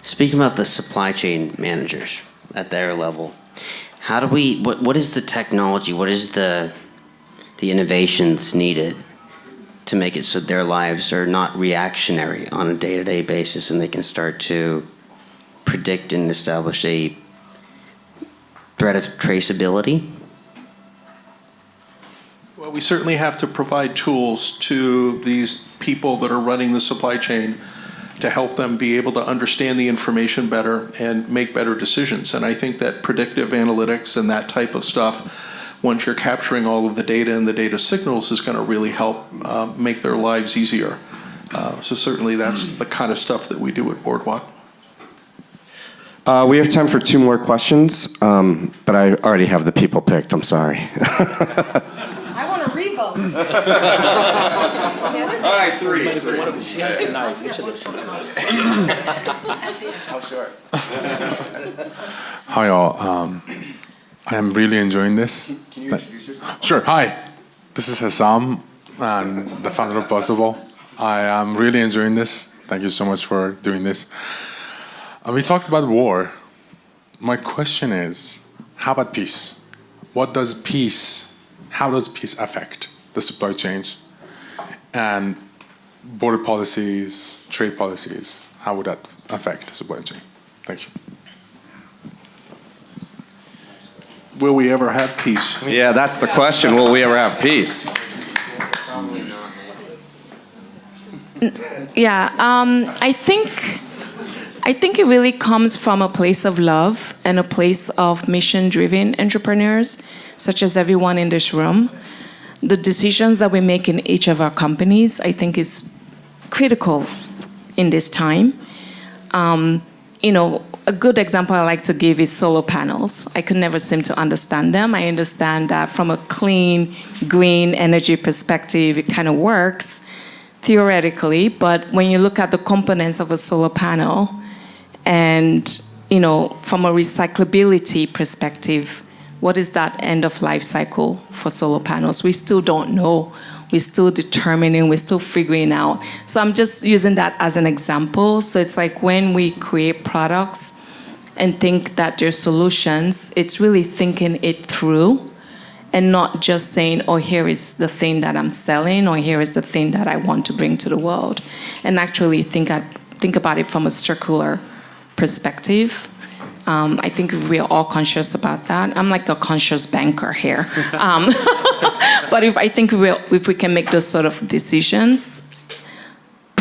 Speaking about the supply chain managers at their level, how do what is the technology, what is the innovations needed to make it so their lives are not reactionary on a day-to-day basis and they can start to predict and establish a threat of traceability? Well, we certainly have to provide tools to these people that are running the supply chain to help them be able to understand the information better and make better decisions. And I think that predictive analytics and that type of stuff, once you're capturing all of the data and the data signals, is going to really help make their lives easier. So certainly that's the kind of stuff that we do at Boardwalk. We have time for 2 more questions, but I already have the people picked. I'm sorry. I want to revote. All right, 3. Hi all. I am really enjoying this. Can you introduce yourself? Sure. Hi. This is Hassam, and the founder of Buzzable. I am really enjoying this. Thank you so much for doing this. We talked about war. My question is, how about peace? How does peace affect the supply chains and border policies, trade policies? How would that affect the supply chain? Thank you. Will we ever have peace? Yeah, that's the question. Will we ever have peace? Yeah, I think it really comes from a place of love and a place of mission-driven entrepreneurs, such as everyone in this room. The decisions that we make in each of our companies, I think, is critical in this time. A good example I like to give is solar panels. I could never seem to understand them. I understand that from a clean, green energy perspective, it kind of works theoretically, but when you look at the components of a solar panel and, from a recyclability perspective, what is that end of life cycle for solar panels? We still don't know. We're still determining, we're still figuring out. So I'm just using that as an example. So it's like when we create products and think that they're solutions, it's really thinking it through and not just saying, oh, here is the thing that I'm selling, or here is the thing that I want to bring to the world. And actually think about it from a circular perspective. I think we're all conscious about that. I'm like a conscious banker here. But if we can make those sort of decisions,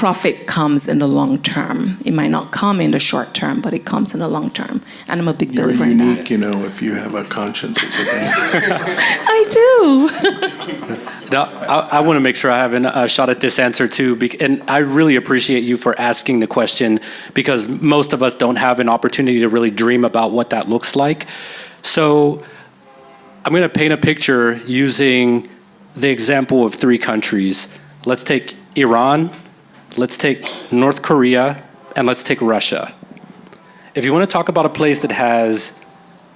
profit comes in the long term. It might not come in the short term, but it comes in the long term. And I'm a big You're believer in that. unique, you know, if you have a conscience as a bank. I do. Now, I want to make sure I have a shot at this answer too, and I really appreciate you for asking the question, because most of us don't have an opportunity to really dream about what that looks like. So I'm going to paint a picture using the example of 3 countries. Let's take Iran, let's take North Korea, and let's take Russia. If you want to talk about a place that has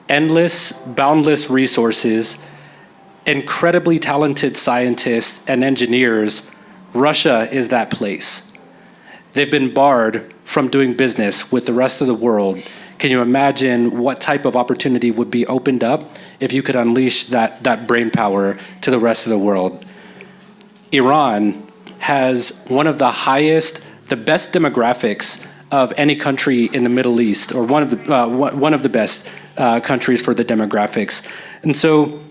endless, boundless resources, incredibly talented scientists and engineers, Russia is that place. They've been barred from doing business with the rest of the world. Can you imagine what type of opportunity would be opened up if you could unleash that brain power to the rest of the world? Iran has one of the highest, the best demographics of any country in the Middle East, or one of the best countries for the demographics. And so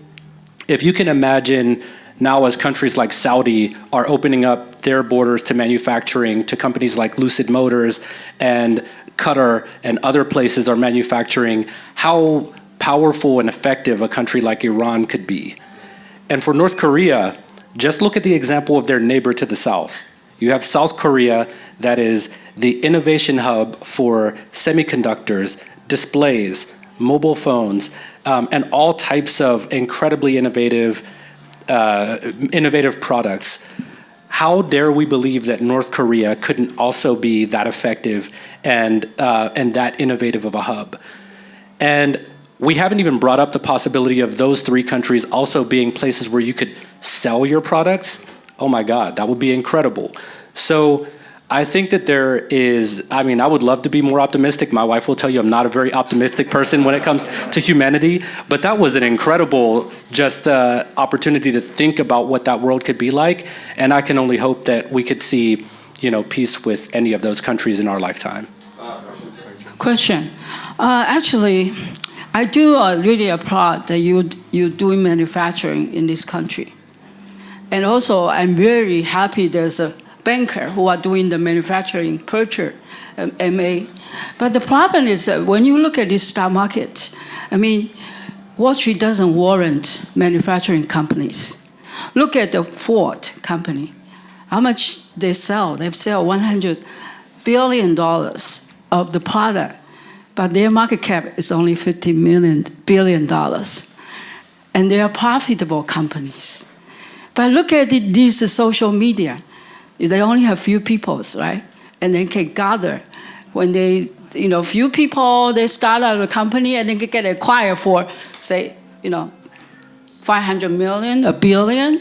if you can imagine now, as countries like Saudi are opening up their borders to manufacturing, to companies like Lucid Motors and Qatar and other places are manufacturing, how powerful and effective a country like Iran could be. And for North Korea, just look at the example of their neighbor to the south. You have South Korea, that is the innovation hub for semiconductors, displays, mobile phones, and all types of incredibly innovative products. How dare we believe that North Korea couldn't also be that effective and that innovative of a hub? And we haven't even brought up the possibility of those 3 countries also being places where you could sell your products. Oh my God, that would be incredible. So I think that there is, I would love to be more optimistic. My wife will tell you I'm not a very optimistic person when it comes to humanity, but that was an incredible opportunity to think about what that world could be like. And I can only hope that we could see, peace with any of those countries in our lifetime. Question. Actually, I do really applaud that you're doing manufacturing in this country. And also, I'm very happy there's a banker who are doing the manufacturing purchase, MA. But the problem is that when you look at this stock market, Wall Street doesn't warrant manufacturing companies. Look at the Ford company. How much they sell? They sell $100 billion of the product, but their market cap is only $50 billion. And they are profitable companies. But look at these social media. They only have few people, right? And they can gather. When they, few people, they start out a company and then get acquired for, say, 500 million, a billion,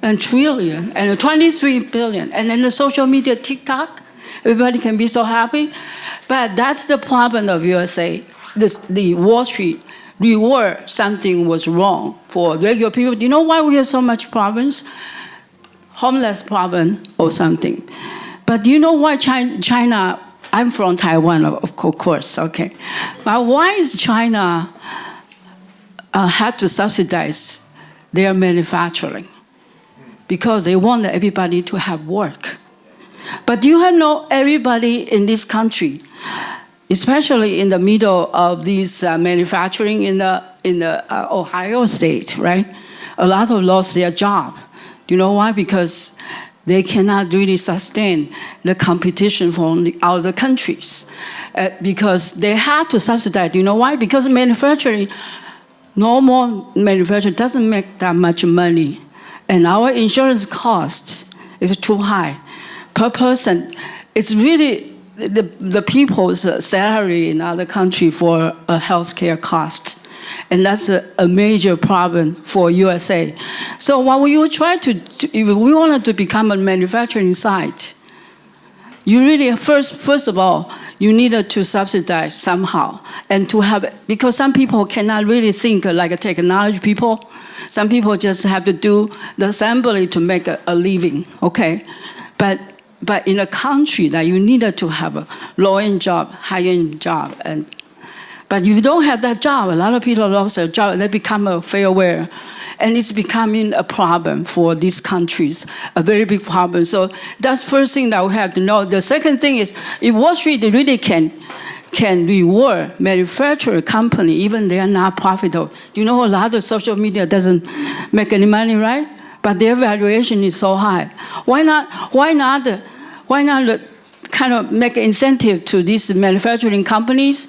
and trillion, and 23 billion. And then the social media, TikTok, everybody can be so happy. But that's the problem of USA. The Wall Street reward something was wrong for regular people. Do you know why we have so much problems? Homeless problem or something. But do you know why China, I'm from Taiwan, of course, okay. But why is China had to subsidize their manufacturing? Because they want everybody to have work. But you know everybody in this country, especially in the middle of these manufacturing in the Ohio state, right? A lot of lost their job. You know why? Because they cannot really sustain the competition from the other countries. Because they have to subsidize. You know why? Because manufacturing, normal manufacturing doesn't make that much money. And our insurance cost is too high per person. It's really the people's salary in other country for a healthcare cost. And that's a major problem for USA. So what we will try if we wanted to become a manufacturing site, you really, first of all, you needed to subsidize somehow. And to have, because some people cannot really think like a technology people. Some people just have to do the assembly to make a living, okay? But in a country that you needed to have a low-end job, high-end job, but if you don't have that job, a lot of people lost their job, and they become a failure. and it's becoming a problem for these countries, a very big problem. So that's first thing that we have to know. The second thing is, if Wall Street really can reward manufacturer company, even they are not profitable. You know, a lot of social media doesn't make any money, right? But their valuation is so high. Why not kind of make an incentive to these manufacturing companies,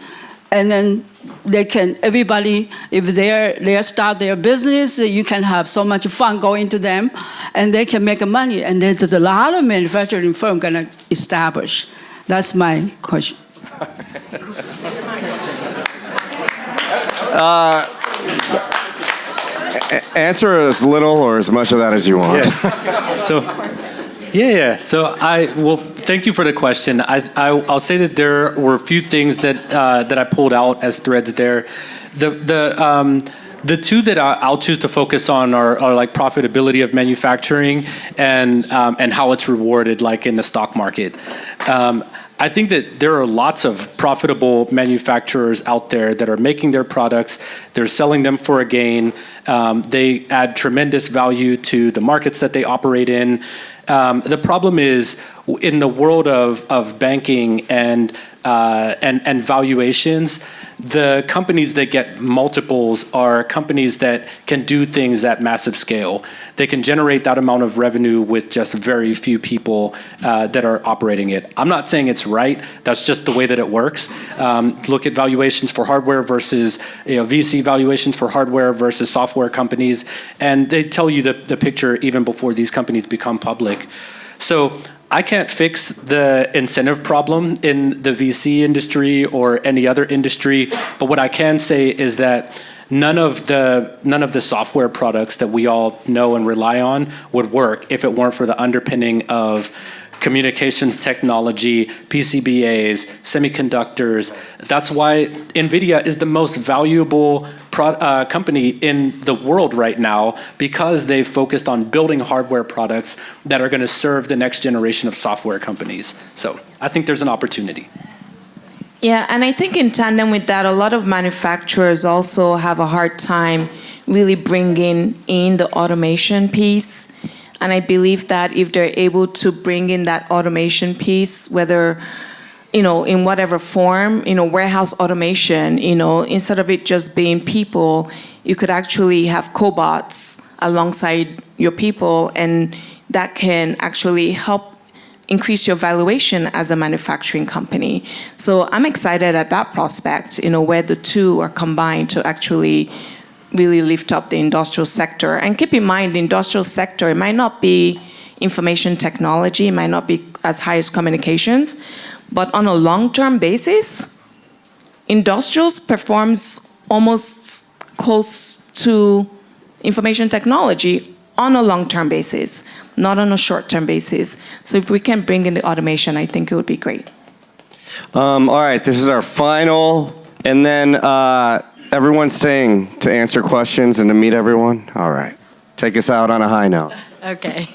and then they can, everybody, if they start their business, you can have so much fun going to them, and they can make money. And then there's a lot of manufacturing firm gonna establish. That's my question. Answer as little or as much of that as you want. Yeah. So thank you for the question. I'll say that there were a few things that I pulled out as threads there. The two that I'll choose to focus on are like profitability of manufacturing and how it's rewarded, like in the stock market. I think that there are lots of profitable manufacturers out there that are making their products, they're selling them for a gain, they add tremendous value to the markets that they operate in. The problem is, in the world of banking and valuations, the companies that get multiples are companies that can do things at massive scale. They can generate that amount of revenue with just very few people that are operating it. I'm not saying it's right. That's just the way that it works. Look at valuations for hardware versus VC valuations for hardware versus software companies, and they tell you the picture even before these companies become public. So I can't fix the incentive problem in the VC industry or any other industry, but what I can say is that none of the software products that we all know and rely on would work if it weren't for the underpinning of communications technology, PCBAs, semiconductors. That's why NVIDIA is the most valuable company in the world right now, because they've focused on building hardware products that are going to serve the next generation of software companies. So I think there's an opportunity. Yeah, and I think in tandem with that, a lot of manufacturers also have a hard time really bringing in the automation piece. And I believe that if they're able to bring in that automation piece, whether, in whatever form, warehouse automation, instead of it just being people, you could actually have cobots alongside your people, and that can actually help increase your valuation as a manufacturing company. So I'm excited at that prospect, where the two are combined to actually really lift up the industrial sector. And keep in mind, the industrial sector, it might not be information technology, it might not be as high as communications, but on a long-term basis, industrials performs almost close to information technology on a long-term basis, not on a short-term basis. So if we can bring in the automation, I think it would be great. All right, this is our final, and then everyone's staying to answer questions and to meet everyone? All right. Take us out on a high note. Okay.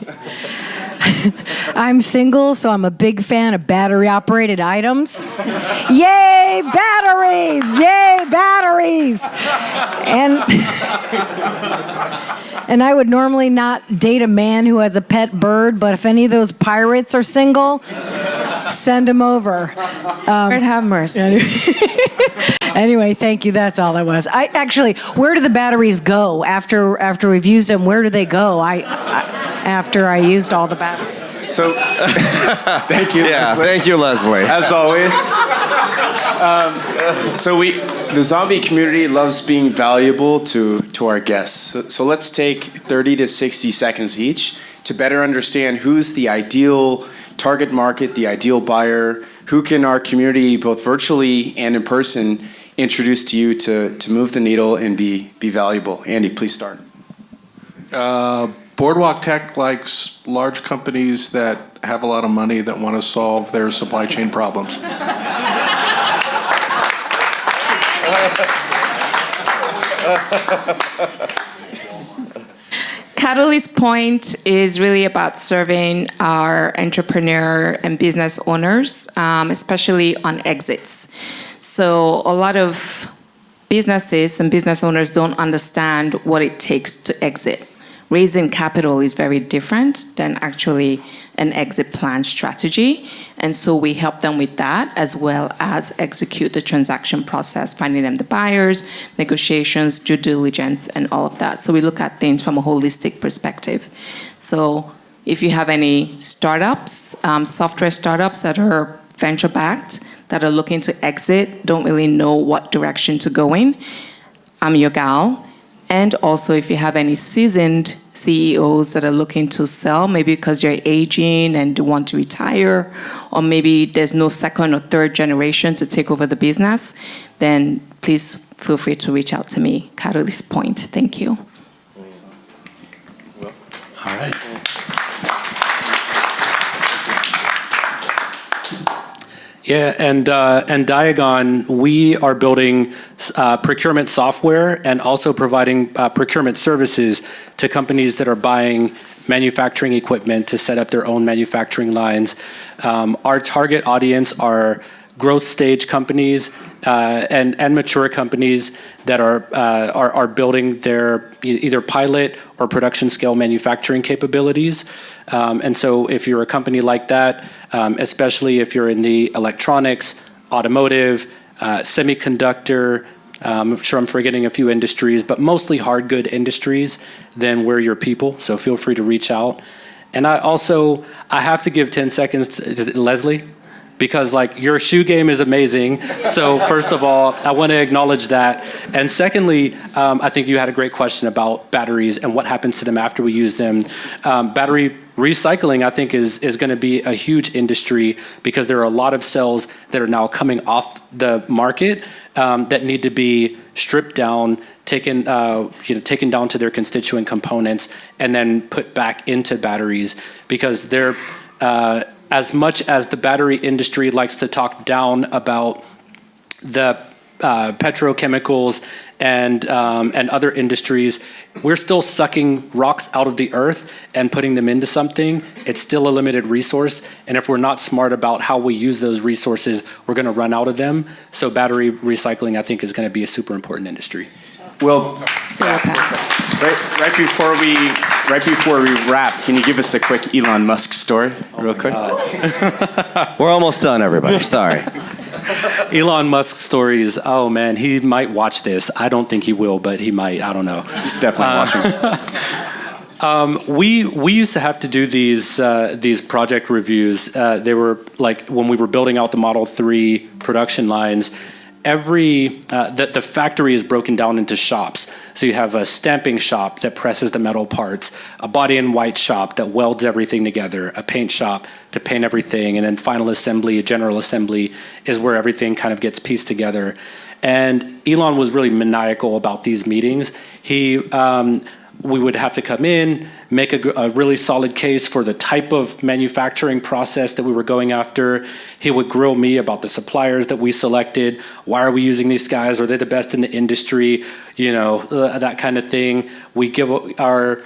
I'm single, so I'm a big fan of battery-operated items. Yay, batteries! Yay, batteries! And I would normally not date a man who has a pet bird, but if any of those pirates are single, send them over. Lord have mercy. Anyway, thank you. That's all that was. Where do the batteries go after we've used them? Where do they go? After I used all the batteries. So, thank you. Yeah, Leslie. thank you, Leslie. As always. The zombie community loves being valuable to our guests. So let's take 30 to 60 seconds each to better understand who's the ideal target market, the ideal buyer, who can our community, both virtually and in person, introduce to you to move the needle and be valuable. Andy, please start. Boardwalk Tech likes large companies that have a lot of money that want to solve their supply chain problems. Catalyst Point is really about serving our entrepreneur and business owners, especially on exits. So a lot of businesses and business owners don't understand what it takes to exit. Raising capital is very different than actually an exit plan strategy. And so we help them with that, as well as execute the transaction process, finding them the buyers, negotiations, due diligence, and all of that. So we look at things from a holistic perspective. So if you have any startups, software startups that are venture-backed, that are looking to exit, don't really know what direction to go in, I'm your gal. And also, if you have any seasoned CEOs that are looking to sell, maybe because you're aging and you want to retire, or maybe there's no second or third generation to take over the business, then please feel free to reach out to me, Catalyst Point. Thank you. All right. Yeah, and Diagon, we are building procurement software and also providing procurement services to companies that are buying manufacturing equipment to set up their own manufacturing lines. Our target audience are growth stage companies and mature companies that are building their either pilot or production scale manufacturing capabilities. And so if you're a company like that, especially if you're in the electronics, automotive, semiconductor, I'm sure I'm forgetting a few industries, but mostly hard good industries, then we're your people. So feel free to reach out. And I have to give 10 seconds to Leslie, because like your shoe game is amazing. So first of all, I want to acknowledge that. And secondly, I think you had a great question about batteries and what happens to them after we use them. Battery recycling, I think, is going to be a huge industry, because there are a lot of cells that are now coming off the market that need to be stripped down, taken down to their constituent components, and then put back into batteries, because they're as much as the battery industry likes to talk down about the petrochemicals and other industries, we're still sucking rocks out of the earth and putting them into something. It's still a limited resource, and if we're not smart about how we use those resources, we're going to run out of them. So battery recycling, I think, is going to be a super important industry. Well, right before we wrap, can you give us a quick Elon Musk story, real quick? We're almost done, everybody. Sorry. Elon Musk stories. Oh man, he might watch this. I don't think he will, but he might. I don't know. He's definitely watching. We used to have to do these project reviews. They were like when we were building out the Model 3 production lines. The factory is broken down into shops. So you have a stamping shop that presses the metal parts, a body and white shop that welds everything together, a paint shop to paint everything, and then final assembly, general assembly is where everything kind of gets pieced together. And Elon was really maniacal about these meetings. We would have to come in, make a really solid case for the type of manufacturing process that we were going after. He would grill me about the suppliers that we selected. Why are we using these guys? Are they the best in the industry? That kind of thing. We give our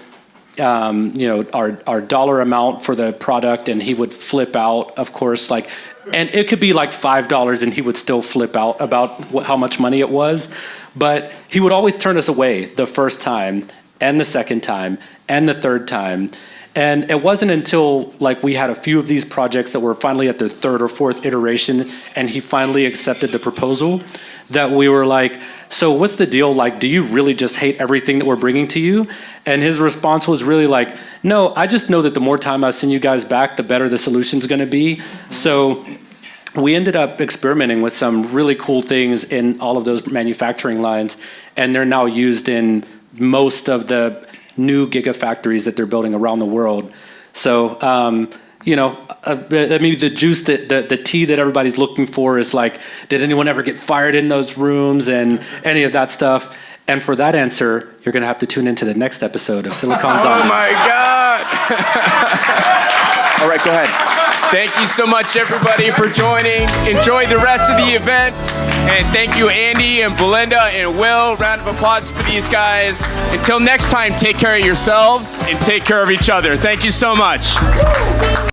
dollar amount for the product, and he would flip out, of course, and it could be like $5 and he would still flip out about how much money it was. But he would always turn us away the first time, and the second time, and the third time. And it wasn't until we had a few of these projects that were finally at the third or fourth iteration, and he finally accepted the proposal, that we were like, so what's the deal? Do you really just hate everything that we're bringing to you? And his response was really like, no, I just know that the more time I send you guys back, the better the solution's gonna be. So we ended up experimenting with some really cool things in all of those manufacturing lines, and they're now used in most of the new gigafactories that they're building around the world. So, the juice, the tea that everybody's looking for is did anyone ever get fired in those rooms and any of that stuff? And for that answer, you're going to have to tune into the next episode of Silicon Zombies. Oh my God! All right, go ahead. Thank you so much, everybody, for joining. Enjoy the rest of the event. And thank you, Andy and Belinda and Will. Round of applause for these guys. Until next time, take care of yourselves and take care of each other. Thank you so much.